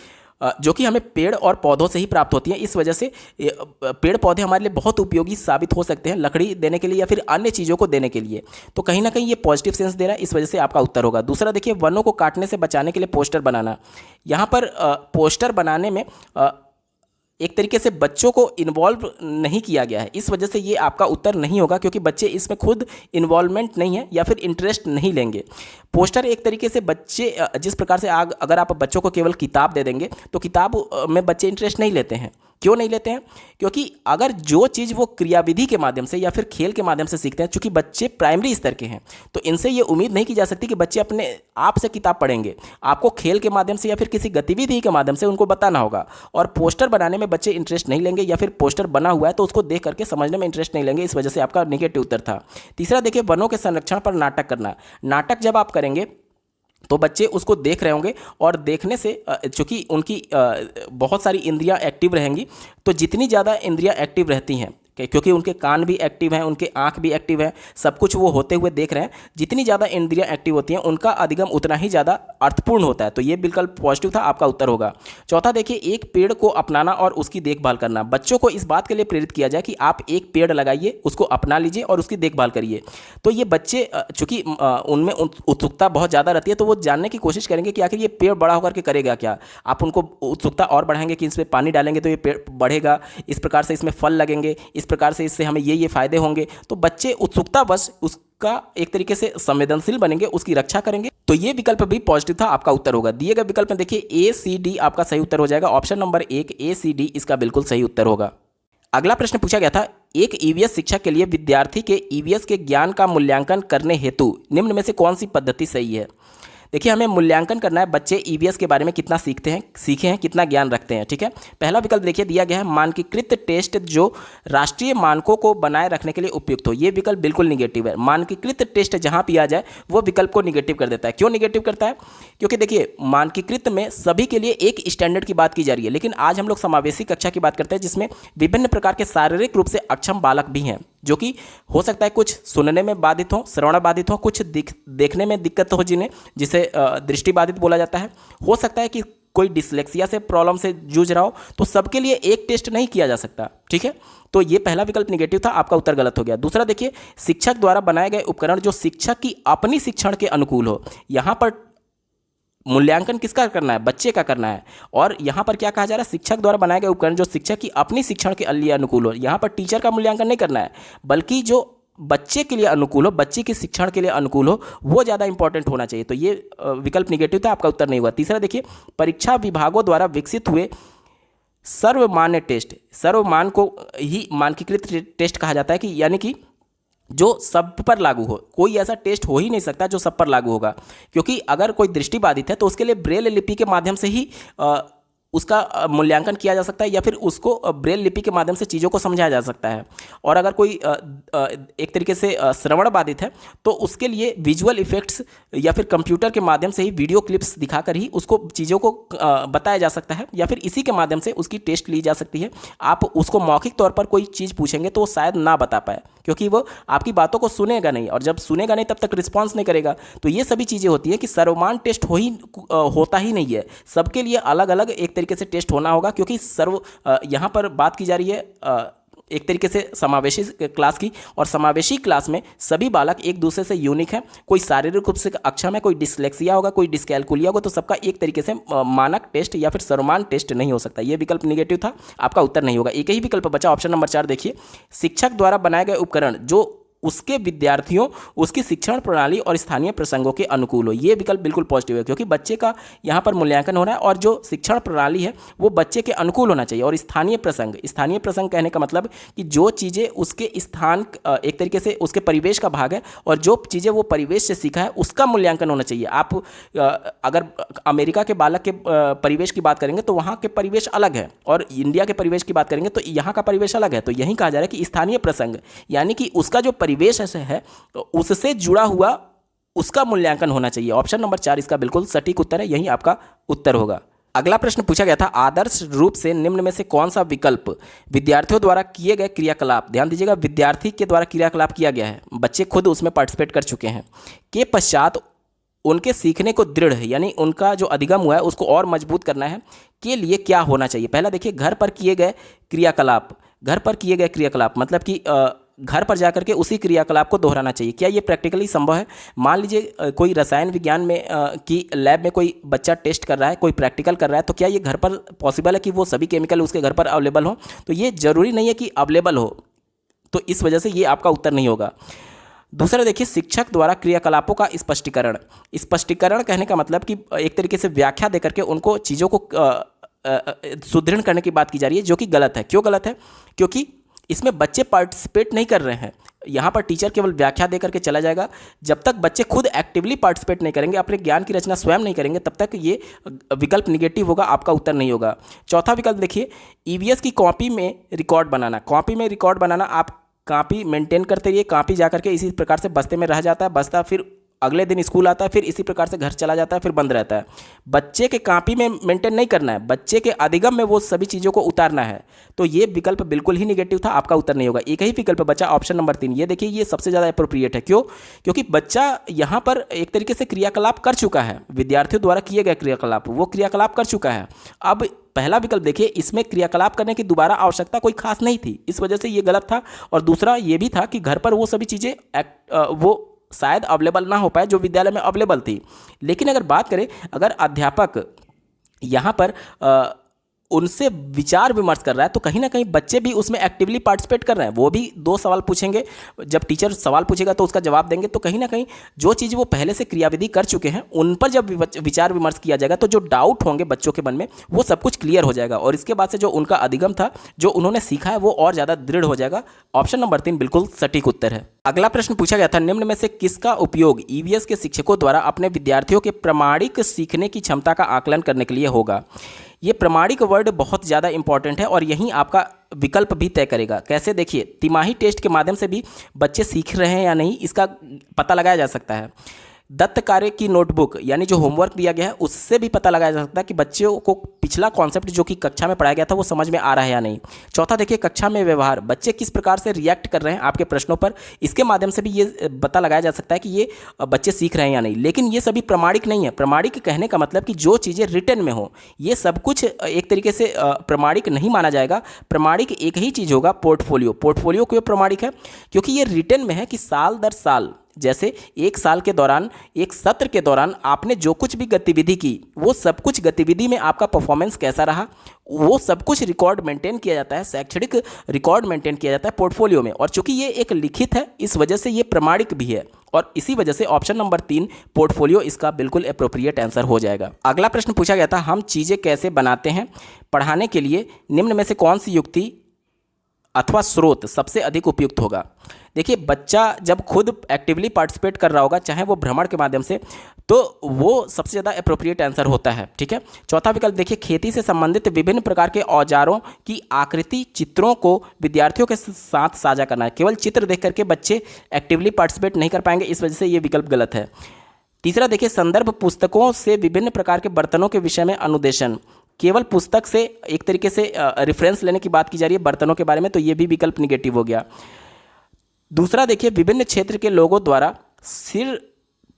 जो कि हमें पेड़ और पौधों से ही प्राप्त होती है। इस वजह से पेड़ पौधे हमारे लिए बहुत उपयोगी साबित हो सकते हैं लकड़ी देने के लिए या फिर अन्य चीज़ों को देने के लिए। तो कहीं ना कहीं ये पॉजिटिव सेंस दे रहा है, इस वजह से आपका उत्तर होगा। दूसरा देखिए, वनों को काटने से बचाने के लिए पोस्टर बनाना। यहाँ पर पोस्टर बनाने में एक तरीके से बच्चों को इन्वॉल्व नहीं किया गया है, इस वजह से ये आपका उत्तर नहीं होगा, क्योंकि बच्चे इसमें खुद इन्वॉल्वमेंट नहीं है या फिर इंटरेस्ट नहीं लेंगे। पोस्टर एक तरीके से बच्चे जिस प्रकार से अगर आप बच्चों को केवल किताब दे देंगे तो किताब में बच्चे इंटरेस्ट नहीं लेते हैं। क्यों नहीं लेते हैं? क्योंकि अगर जो चीज़ वो क्रियाविधि के माध्यम से या फिर खेल के माध्यम से सीखते हैं, चूंकि बच्चे प्राइमरी स्तर के हैं, तो इनसे ये उम्मीद नहीं की जा सकती कि बच्चे अपने आप से किताब पढ़ेंगे। आपको खेल के माध्यम से या फिर किसी गतिविधि के माध्यम से उनको बताना होगा। और पोस्टर बनाने में बच्चे इंटरेस्ट नहीं लेंगे, या फिर पोस्टर बना हुआ है तो उसको देख करके समझने में इंटरेस्ट नहीं लेंगे, इस वजह से आपका नेगेटिव उत्तर था। तीसरा देखिए, वनों के संरक्षण पर नाटक करना। नाटक जब आप करेंगे तो बच्चे उसको देख रहे होंगे, और देखने से चूँकि उनकी बहुत सारी इंद्रियां एक्टिव रहेंगी, तो जितनी ज़्यादा इंद्रियां एक्टिव रहती हैं, क्योंकि उनके कान भी एक्टिव हैं, उनके आँख भी एक्टिव है, सब कुछ वो होते हुए देख रहे हैं, जितनी ज़्यादा इंद्रियां एक्टिव होती हैं उनका अधिगम उतना ही ज़्यादा अर्थपूर्ण होता है। तो ये विकल्प पॉजिटिव था, आपका उत्तर होगा। चौथा देखिए, एक पेड़ को अपनाना और उसकी देखभाल करना। बच्चों को इस बात के लिए प्रेरित किया जाए कि आप एक पेड़ लगाइए, उसको अपना लीजिए और उसकी देखभाल करिए। तो ये बच्चे चूँकि उनमें उत्सुकता बहुत ज़्यादा रहती है, तो वो जानने की कोशिश करेंगे कि आखिर ये पेड़ बड़ा होकर के करेगा क्या। आप उनको उत्सुकता और बढ़ाएंगे कि इसमें पानी डालेंगे तो ये पेड़ बढ़ेगा, इस प्रकार से इसमें फल लगेंगे, इस प्रकार से इससे हमें ये फायदे होंगे। तो बच्चे उत्सुकतावश उसका एक तरीके से संवेदनशील बनेंगे, उसकी रक्षा करेंगे। तो ये विकल्प भी पॉजिटिव था, आपका उत्तर होगा। दिए गए विकल्प में देखिए ACD आपका सही उत्तर हो जाएगा। ऑप्शन नंबर 1 ACD इसका बिल्कुल सही उत्तर होगा। अगला प्रश्न पूछा गया था, एक EVS शिक्षक के लिए विद्यार्थी के EVS के ज्ञान का मूल्यांकन करने हेतु निम्न में से कौन सी पद्धति सही है। देखिए, हमें मूल्यांकन करना है बच्चे EVS के बारे में कितना सीखे हैं, कितना ज्ञान रखते हैं। ठीक है, पहला विकल्प देखिए दिया गया है, मानकीकृत टेस्ट जो राष्ट्रीय मानकों को बनाए रखने के लिए उपयुक्त हो। ये विकल्प बिल्कुल निगेटिव है। मानकीकृत टेस्ट जहां भी आ जाए वो विकल्प को निगेटिव कर देता है। क्यों निगेटिव करता है? क्योंकि देखिए, मानकीकृत में सभी के लिए एक स्टैंडर्ड की बात की जा रही है, लेकिन आज हम लोग समावेशी कक्षा की बात करते हैं, जिसमें विभिन्न प्रकार के शारीरिक रूप से अक्षम बालक भी हैं, जो कि हो सकता है कुछ सुनने में बाधित हो, श्रवण बाधित हो, कुछ देखने में दिक्कत हो, जिसे दृष्टि बाधित बोला जाता है। हो सकता है कि कोई डिसलेक्सिया से प्रॉब्लम से जूझ रहा हो, तो सबके लिए एक टेस्ट नहीं किया जा सकता। ठीक है, तो ये पहला विकल्प निगेटिव था, आपका उत्तर गलत हो गया। दूसरा देखिए, शिक्षक द्वारा बनाए गए उपकरण जो शिक्षक की अपनी शिक्षण के अनुकूल हो। यहां पर मूल्यांकन किसका करना है? बच्चे का करना है। और यहाँ पर क्या कहा जा रहा है? शिक्षक द्वारा बनाए गए उपकरण जो शिक्षक की अपनी शिक्षण के लिए अनुकूल हो। यहाँ पर टीचर का मूल्यांकन नहीं करना है, बल्कि जो बच्चे के लिए अनुकूल हो, बच्चे के शिक्षण के लिए अनुकूल हो, वो ज़्यादा इंपॉर्टेंट होना चाहिए। तो ये विकल्प निगेटिव था, आपका उत्तर नहीं हुआ। तीसरा देखिए, परीक्षा विभागों द्वारा विकसित हुए सर्वमान्य टेस्ट। सर्वमान को ही मानकीकृत टेस्ट कहा जाता है, कि यानी कि जो सब पर लागू हो। कोई ऐसा टेस्ट हो ही नहीं सकता जो सब पर लागू होगा, क्योंकि अगर कोई दृष्टिबाधित है तो उसके लिए ब्रेल लिपि के माध्यम से ही उसका मूल्यांकन किया जा सकता है, या फिर उसको ब्रेल लिपि के माध्यम से चीज़ों को समझाया जा सकता है। और अगर कोई एक तरीके से श्रवण बाधित है तो उसके लिए विजुअल इफेक्ट्स या फिर कंप्यूटर के माध्यम से ही वीडियो क्लिप्स दिखाकर ही उसको चीज़ों को बताया जा सकता है, या फिर इसी के माध्यम से उसकी टेस्ट ली जा सकती है। आप उसको मौखिक तौर पर कोई चीज़ पूछेंगे तो वो शायद ना बता पाए, क्योंकि वो आपकी बातों को सुनेगा नहीं, और जब सुनेगा नहीं तब तक रिस्पॉन्स नहीं करेगा। तो ये सभी चीज़ें होती हैं कि सर्वमान टेस्ट होता ही नहीं है, सबके लिए अलग अलग एक तरीके से टेस्ट होना होगा। क्योंकि यहाँ पर बात की जा रही है एक तरीके से समावेशी क्लास की, और समावेशी क्लास में सभी बालक एक दूसरे से यूनिक हैं। कोई शारीरिक रूप से अक्षम है, कोई डिसलेक्सिया होगा, कोई डिस्कैलकुलिया होगा, तो सबका एक तरीके से मानक टेस्ट या फिर सर्वमान टेस्ट नहीं हो सकता। ये विकल्प निगेटिव था, आपका उत्तर नहीं होगा। एक ही विकल्प बचा, ऑप्शन नंबर 4 देखिए, शिक्षक द्वारा बनाए गए उपकरण जो उसके विद्यार्थियों, उसकी शिक्षण प्रणाली और स्थानीय प्रसंगों के अनुकूल हो। ये विकल्प बिल्कुल पॉजिटिव है, क्योंकि बच्चे का यहाँ पर मूल्यांकन हो रहा है, और जो शिक्षण प्रणाली है वो बच्चे के अनुकूल होना चाहिए। और स्थानीय प्रसंग कहने का मतलब कि जो चीज़ें उसके स्थान एक तरीके से उसके परिवेश का भाग है, और जो चीज़ें वो परिवेश से सीखा है उसका मूल्यांकन होना चाहिए। आप अगर अमेरिका के बालक के परिवेश की बात करेंगे तो वहाँ के परिवेश अलग है, और इंडिया के परिवेश की बात करेंगे तो यहाँ का परिवेश अलग है। तो यही कहा जा रहा है कि स्थानीय प्रसंग यानी कि उसका जो परिवेश है तो उससे जुड़ा हुआ उसका मूल्यांकन होना चाहिए। ऑप्शन नंबर 4 इसका बिल्कुल सटीक उत्तर है, यही आपका उत्तर होगा। अगला प्रश्न पूछा गया था, आदर्श रूप से निम्न में से कौन सा विकल्प विद्यार्थियों द्वारा किए गए क्रियाकलाप, ध्यान दीजिएगा विद्यार्थी के द्वारा क्रियाकलाप किया गया है, बच्चे खुद उसमें पार्टिसिपेट कर चुके हैं, के पश्चात उनके सीखने को दृढ़ यानी उनका जो अधिगम हुआ है उसको और मजबूत करना है के लिए क्या होना चाहिए। पहला देखिए, घर पर किए गए क्रियाकलाप, घर पर किए गए क्रियाकलाप मतलब कि घर पर जाकर के उसी क्रियाकलाप को दोहराना चाहिए। क्या ये प्रैक्टिकली संभव है? मान लीजिए कोई रसायन विज्ञान में की लैब में कोई बच्चा टेस्ट कर रहा है, कोई प्रैक्टिकल कर रहा है, तो क्या ये घर पर पॉसिबल है कि वो सभी केमिकल उसके घर पर अवेलेबल हो? तो ये जरूरी नहीं है कि अवेलेबल हो, तो इस वजह से ये आपका उत्तर नहीं होगा। दूसरा देखिए, शिक्षक द्वारा क्रियाकलापों का स्पष्टीकरण। स्पष्टीकरण कहने का मतलब कि एक तरीके से व्याख्या देकर के उनको चीज़ों को सुदृढ़ करने की बात की जा रही है, जो कि गलत है। क्यों गलत है? क्योंकि इसमें बच्चे पार्टिसिपेट नहीं कर रहे हैं। यहाँ पर टीचर केवल व्याख्या देकर के चला जाएगा। जब तक बच्चे खुद एक्टिवली पार्टिसिपेट नहीं करेंगे, अपने ज्ञान की रचना स्वयं नहीं करेंगे, तब तक ये विकल्प निगेटिव होगा, आपका उत्तर नहीं होगा। चौथा विकल्प देखिए, ईवीएस की कॉपी में रिकॉर्ड बनाना। कॉपी में रिकॉर्ड बनाना, आप कॉपी मेंटेन करते रहिए, कॉपी जाकर के इसी प्रकार से बस्ते में रह जाता है, बस्ता फिर अगले दिन स्कूल आता है, फिर इसी प्रकार से घर चला जाता है, फिर बंद रहता है। बच्चे के कॉपी में मेंटेन नहीं करना है, बच्चे के अधिगम में वो सभी चीज़ों को उतारना है। तो ये विकल्प बिल्कुल ही निगेटिव था, आपका उत्तर नहीं होगा। एक ही विकल्प बचा ऑप्शन नंबर 3। ये देखिए, ये सबसे ज़्यादा अप्रोप्रिएट है। क्यों? क्योंकि बच्चा यहाँ पर एक तरीके से क्रियाकलाप कर चुका है, विद्यार्थियों द्वारा किए गए क्रियाकलाप, वो क्रियाकलाप कर चुका है। अब पहला विकल्प देखिए, इसमें क्रियाकलाप करने की दोबारा आवश्यकता कोई खास नहीं थी, इस वजह से ये गलत था। और दूसरा ये भी था कि घर पर वो सभी चीज़ें वो शायद अवेलेबल ना हो पाए जो विद्यालय में अवेलेबल थी। लेकिन अगर बात करें, अगर अध्यापक यहाँ पर उनसे विचार विमर्श कर रहा है, तो कहीं ना कहीं बच्चे भी उसमें एक्टिवली पार्टिसिपेट कर रहे हैं। वो भी 2 सवाल पूछेंगे, जब टीचर सवाल पूछेगा तो उसका जवाब देंगे, तो कहीं ना कहीं जो चीज़ वो पहले से क्रियाविधि कर चुके हैं उन पर जब विचार विमर्श किया जाएगा, तो जो डाउट होंगे बच्चों के मन में वो सब कुछ क्लियर हो जाएगा, और इसके बाद से जो उनका अधिगम था, जो उन्होंने सीखा है, वो और ज़्यादा दृढ़ हो जाएगा। ऑप्शन नंबर 3 बिल्कुल सटीक उत्तर है। अगला प्रश्न पूछा गया था, निम्न में से किसका उपयोग ईवीएस के शिक्षकों द्वारा अपने विद्यार्थियों के प्रामाणिक सीखने की क्षमता का आकलन करने के लिए होगा? ये प्रामाणिक वर्ड बहुत ज़्यादा इंपॉर्टेंट है और यही आपका विकल्प भी तय करेगा। कैसे? देखिए, तिमाही टेस्ट के माध्यम से भी बच्चे सीख रहे हैं या नहीं, इसका पता लगाया जा सकता है। दत्त कार्य की नोटबुक यानी जो होमवर्क दिया गया है, उससे भी पता लगाया जा सकता है कि बच्चों को पिछला कॉन्सेप्ट जो कि कक्षा में पढ़ाया गया था वो समझ में आ रहा है या नहीं। चौथा देखिए, कक्षा में व्यवहार, बच्चे किस प्रकार से रिएक्ट कर रहे हैं आपके प्रश्नों पर, इसके माध्यम से भी ये पता लगाया जा सकता है कि ये बच्चे सीख रहे हैं या नहीं। लेकिन ये सभी प्रामाणिक नहीं है। प्रामाणिक कहने का मतलब कि जो चीज़ें रिटन में हो, ये सब कुछ एक तरीके से प्रामाणिक नहीं माना जाएगा। प्रामाणिक एक ही चीज़ होगा, पोर्टफोलियो। पोर्टफोलियो क्यों प्रामाणिक है? क्योंकि ये रिटन में है कि साल दर साल, जैसे एक साल के दौरान, एक सत्र के दौरान आपने जो कुछ भी गतिविधि की, वो सब कुछ गतिविधि में आपका परफॉर्मेंस कैसा रहा, वो सब कुछ रिकॉर्ड मेंटेन किया जाता है, शैक्षणिक रिकॉर्ड मेंटेन किया जाता है पोर्टफोलियो में। और चूंकि ये एक लिखित है, इस वजह से ये प्रामाणिक भी है, और इसी वजह से ऑप्शन नंबर 3 पोर्टफोलियो इसका बिल्कुल अप्रोप्रिएट आंसर हो जाएगा। अगला प्रश्न पूछा गया था, हम चीज़ें कैसे बनाते हैं पढ़ाने के लिए निम्न में से कौन सी युक्ति अथवा स्रोत सबसे अधिक उपयुक्त होगा? देखिए, बच्चा जब खुद एक्टिवली पार्टिसिपेट कर रहा होगा, चाहे वो भ्रमण के माध्यम से, तो वो सबसे ज़्यादा अप्रोप्रिएट आंसर होता है। ठीक है। चौथा विकल्प देखिए, खेती से संबंधित विभिन्न प्रकार के औजारों की आकृति चित्रों को विद्यार्थियों के साथ साझा करना है। केवल चित्र देख करके बच्चे एक्टिवली पार्टिसिपेट नहीं कर पाएंगे, इस वजह से ये विकल्प गलत है। तीसरा देखिए, संदर्भ पुस्तकों से विभिन्न प्रकार के बर्तनों के विषय में अनुदेशन, केवल पुस्तक से एक तरीके से रेफरेंस लेने की बात की जा रही है बर्तनों के बारे में, तो ये भी विकल्प निगेटिव हो गया। दूसरा देखिए, विभिन्न क्षेत्र के लोगों द्वारा सिर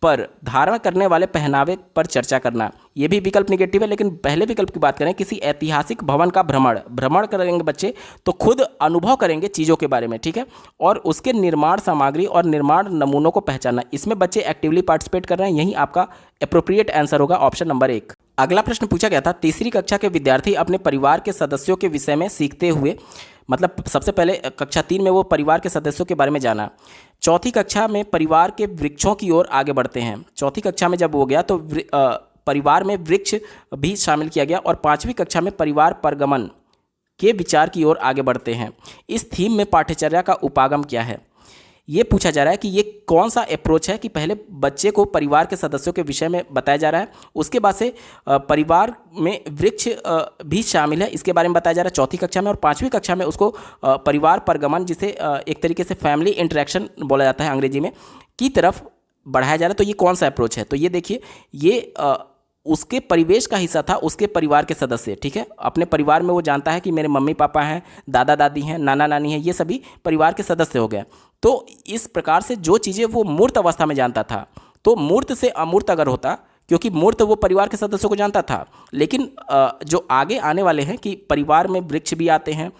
पर धारण करने वाले पहनावे पर चर्चा करना, ये भी विकल्प निगेटिव है। लेकिन पहले विकल्प की बात करें, किसी ऐतिहासिक भवन का भ्रमण करेंगे बच्चे तो खुद अनुभव करेंगे चीज़ों के बारे में, ठीक है, और उसके निर्माण सामग्री और निर्माण नमूनों को पहचानना, इसमें बच्चे एक्टिवली पार्टिसिपेट कर रहे हैं, यही आपका अप्रोप्रिएट आंसर होगा, ऑप्शन नंबर 1। अगला प्रश्न पूछा गया था, तीसरी कक्षा के विद्यार्थी अपने परिवार के सदस्यों के विषय में सीखते हुए, मतलब सबसे पहले कक्षा 3 में वो परिवार के सदस्यों के बारे में जाना, चौथी कक्षा में परिवार के वृक्षों की ओर आगे बढ़ते हैं। चौथी कक्षा में जब हो गया तो परिवार में वृक्ष भी शामिल किया गया, और 5वीं कक्षा में परिवार परगमन के विचार की ओर आगे बढ़ते हैं। इस थीम में पाठ्यचर्या का उपागम क्या है? ये पूछा जा रहा है कि ये कौन सा अप्रोच है कि पहले बच्चे को परिवार के सदस्यों के विषय में बताया जा रहा है, उसके बाद से परिवार में वृक्ष भी शामिल है, इसके बारे में बताया जा रहा है चौथी कक्षा में, और 5वीं कक्षा में उसको परिवार परगमन, जिसे एक तरीके से फैमिली इंटरेक्शन बोला जाता है अंग्रेजी में, की तरफ बढ़ाया जा रहा है। तो ये कौन सा अप्रोच है? तो ये देखिए, ये उसके परिवेश का हिस्सा था उसके परिवार के सदस्य, ठीक है। अपने परिवार में वो जानता है कि मेरे मम्मी पापा हैं, दादा दादी हैं, नाना नानी हैं, ये सभी परिवार के सदस्य हो गए। तो इस प्रकार से जो चीज़ें वो मूर्त अवस्था में जानता था, तो मूर्त से अमूर्त अगर होता, क्योंकि मूर्त वो परिवार के सदस्यों को जानता था, लेकिन जो आगे आने वाले हैं कि परिवार में वृक्ष भी आते हैं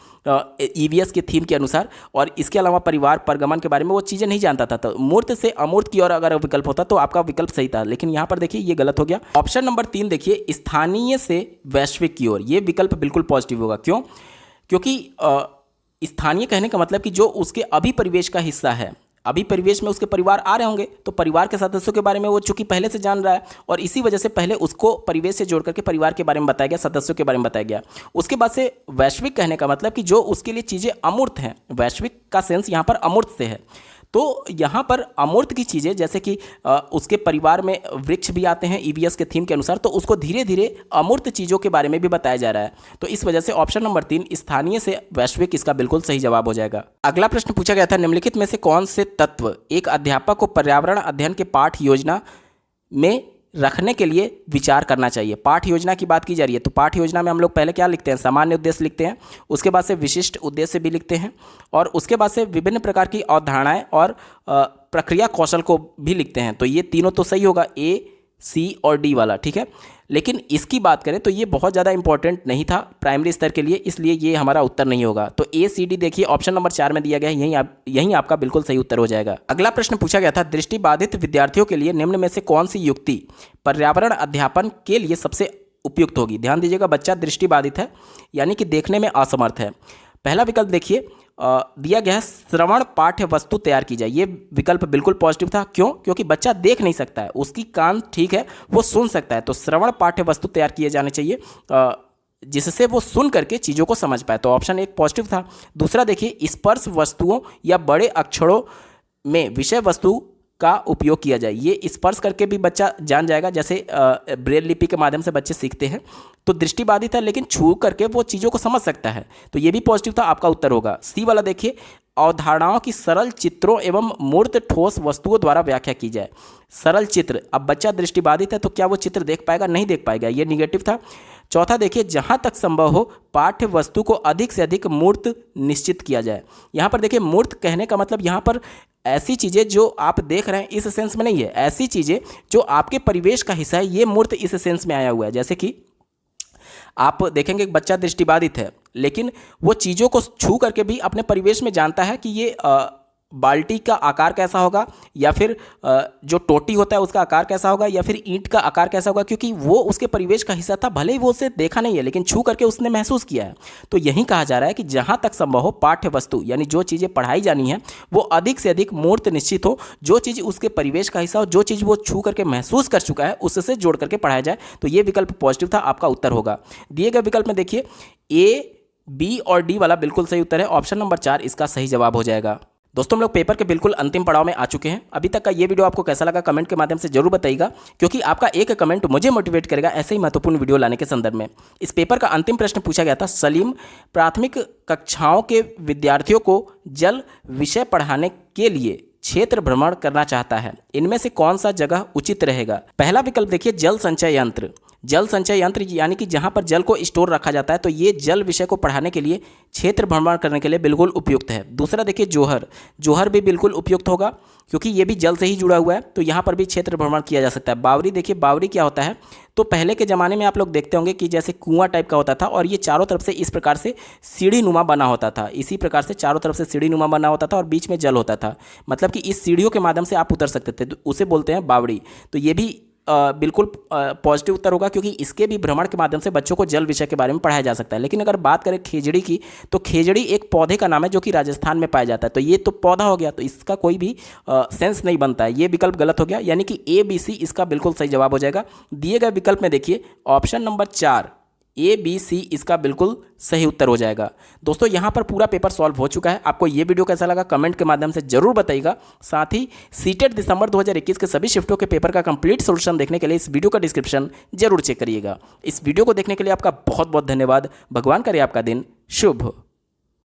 ईवीएस के थीम के अनुसार, और इसके अलावा परिवार परगमन के बारे में वो चीज़ें नहीं जानता था। तो मूर्त से अमूर्त की ओर अगर विकल्प होता तो आपका विकल्प सही था, लेकिन यहाँ पर देखिए ये गलत हो गया। ऑप्शन नंबर 3 देखिए, स्थानीय से वैश्विक की ओर, ये विकल्प बिल्कुल पॉजिटिव होगा। क्यों? क्योंकि स्थानीय कहने का मतलब कि जो उसके अभी परिवेश का हिस्सा है, अभी परिवेश में उसके परिवार आ रहे होंगे, तो परिवार के सदस्यों के बारे में वो चूंकि पहले से जान रहा है, और इसी वजह से पहले उसको परिवेश से जोड़ करके परिवार के बारे में बताया गया, सदस्यों के बारे में बताया गया। उसके बाद से वैश्विक कहने का मतलब कि जो उसके लिए चीज़ें अमूर्त हैं, वैश्विक का सेंस यहाँ पर अमूर्त से है। तो यहाँ पर अमूर्त की चीज़ें जैसे कि उसके परिवार में वृक्ष भी आते हैं ईवीएस के थीम के अनुसार, तो उसको धीरे धीरे अमूर्त चीज़ों के बारे में भी बताया जा रहा है। तो इस वजह से ऑप्शन नंबर 3 स्थानीय से वैश्विक इसका बिल्कुल सही जवाब हो जाएगा। अगला प्रश्न पूछा गया था, निम्नलिखित में से कौन से तत्व एक अध्यापक को पर्यावरण अध्ययन के पाठ योजना में रखने के लिए विचार करना चाहिए। पाठ योजना की बात की जा रही है, तो पाठ योजना में हम लोग पहले क्या लिखते हैं? सामान्य उद्देश्य लिखते हैं, उसके बाद से विशिष्ट उद्देश्य भी लिखते हैं, और उसके बाद से विभिन्न प्रकार की अवधारणाएं और प्रक्रिया कौशल को भी लिखते हैं। तो ये तीनों तो सही होगा, ए, सी और डी वाला, ठीक है। लेकिन इसकी बात करें तो ये बहुत ज़्यादा इंपॉर्टेंट नहीं था प्राइमरी स्तर के लिए, इसलिए ये हमारा उत्तर नहीं होगा। तो ए, सी, डी देखिए ऑप्शन नंबर 4 में दिया गया है, यही आपका बिल्कुल सही उत्तर हो जाएगा। अगला प्रश्न पूछा गया था, दृष्टिबाधित विद्यार्थियों के लिए निम्न में से कौन सी युक्ति पर्यावरण अध्यापन के लिए सबसे उपयुक्त होगी? ध्यान दीजिएगा, बच्चा दृष्टिबाधित है यानी कि देखने में असमर्थ है। पहला विकल्प देखिए दिया गया है, श्रवण पाठ्य वस्तु तैयार की जाए। ये विकल्प बिल्कुल पॉजिटिव था। क्यों? क्योंकि बच्चा देख नहीं सकता है, उसकी कान ठीक है, वो सुन सकता है। तो श्रवण पाठ्य वस्तु तैयार किए जाने चाहिए जिससे वो सुन करके चीज़ों को समझ पाए। तो ऑप्शन 1 पॉजिटिव था। दूसरा देखिए, स्पर्श वस्तुओं या बड़े अक्षरों में विषय वस्तु का उपयोग किया जाए। ये स्पर्श करके भी बच्चा जान जाएगा, जैसे ब्रेल लिपि के माध्यम से बच्चे सीखते हैं। तो दृष्टिबाधित है लेकिन छू करके वो चीज़ों को समझ सकता है, तो ये भी पॉजिटिव था, आपका उत्तर होगा। सी वाला देखिए, अवधारणाओं की सरल चित्रों एवं मूर्त ठोस वस्तुओं द्वारा व्याख्या की जाए। सरल चित्र, अब बच्चा दृष्टिबाधित है तो क्या वो चित्र देख पाएगा? नहीं देख पाएगा, ये निगेटिव था। चौथा देखिए, जहाँ तक संभव हो पाठ्य वस्तु को अधिक से अधिक मूर्त निश्चित किया जाए। यहाँ पर देखिए, मूर्त कहने का मतलब यहाँ पर ऐसी चीज़ें जो आप देख रहे हैं इस सेंस में नहीं है, ऐसी चीज़ें जो आपके परिवेश का हिस्सा है, ये मूर्त इस सेंस में आया हुआ है। जैसे कि आप देखेंगे बच्चा दृष्टिबाधित है लेकिन वो चीज़ों को छू करके भी अपने परिवेश में जानता है कि ये बाल्टी का आकार कैसा होगा, या फिर जो टोटी होता है उसका आकार कैसा होगा, या फिर ईंट का आकार कैसा होगा, क्योंकि वो उसके परिवेश का हिस्सा था। भले ही वो उसे देखा नहीं है लेकिन छू करके उसने महसूस किया है। तो यही कहा जा रहा है कि जहाँ तक संभव हो पाठ्य वस्तु यानी जो चीज़ें पढ़ाई जानी है वो अधिक से अधिक मूर्त निश्चित हो, जो चीज़ उसके परिवेश का हिस्सा हो, जो चीज़ वो छू करके महसूस कर चुका है उससे जोड़ करके पढ़ाया जाए। तो ये विकल्प पॉजिटिव था, आपका उत्तर होगा। दिए गए विकल्प में देखिए, ए, बी और डी वाला बिल्कुल सही उत्तर है। ऑप्शन नंबर 4 इसका सही जवाब हो जाएगा। दोस्तों, हम लोग पेपर के बिल्कुल अंतिम पड़ाव में आ चुके हैं। अभी तक का ये वीडियो आपको कैसा लगा कमेंट के माध्यम से जरूर बताइएगा, क्योंकि आपका एक कमेंट मुझे मोटिवेट करेगा ऐसे ही महत्वपूर्ण वीडियो लाने के संदर्भ में। इस पेपर का अंतिम प्रश्न पूछा गया था, सलीम प्राथमिक कक्षाओं के विद्यार्थियों को जल विषय पढ़ाने के लिए क्षेत्र भ्रमण करना चाहता है, इनमें से कौन सा जगह उचित रहेगा? पहला विकल्प देखिए, जल संचय यंत्र। जल संचय यंत्र यानी कि जहाँ पर जल को स्टोर रखा जाता है, तो ये जल विषय को पढ़ाने के लिए क्षेत्र भ्रमण करने के लिए बिल्कुल उपयुक्त है। दूसरा देखिए, जोहर। जोहर भी बिल्कुल उपयुक्त होगा क्योंकि ये भी जल से ही जुड़ा हुआ है, तो यहाँ पर भी क्षेत्र भ्रमण किया जा सकता है। बावरी देखिए, बावरी क्या होता है? तो पहले के ज़माने में आप लोग देखते होंगे कि जैसे कुआं टाइप का होता था और ये चारों तरफ से इस प्रकार से सीढ़ी नुमा बना होता था। इसी प्रकार से चारों तरफ से सीढ़ी नुमा बना होता था और बीच में जल होता था, मतलब कि इस सीढ़ियों के माध्यम से आप उतर सकते थे, तो उसे बोलते हैं बावड़ी। तो ये भी बिल्कुल पॉजिटिव उत्तर होगा क्योंकि इसके भी भ्रमण के माध्यम से बच्चों को जल विषय के बारे में पढ़ाया जा सकता है। लेकिन अगर बात करें खेजड़ी की, तो खेजड़ी एक पौधे का नाम है जो कि राजस्थान में पाया जाता है, तो ये तो पौधा हो गया, तो इसका कोई भी सेंस नहीं बनता है। ये विकल्प गलत हो गया, यानी कि ए, बी, सी इसका बिल्कुल सही जवाब हो जाएगा। दिए गए विकल्प में देखिए ऑप्शन नंबर 4 ए, बी, सी इसका बिल्कुल सही उत्तर हो जाएगा। दोस्तों, यहाँ पर पूरा पेपर सॉल्व हो चुका है। आपको ये वीडियो कैसा लगा कमेंट के माध्यम से जरूर बताइएगा। साथ ही सीटेट दिसंबर 2021 के सभी शिफ्टों के पेपर का कंप्लीट सोल्यूशन देखने के लिए इस वीडियो का डिस्क्रिप्शन जरूर चेक करिएगा। इस वीडियो को देखने के लिए आपका बहुत बहुत धन्यवाद। भगवान करे आपका दिन शुभ हो।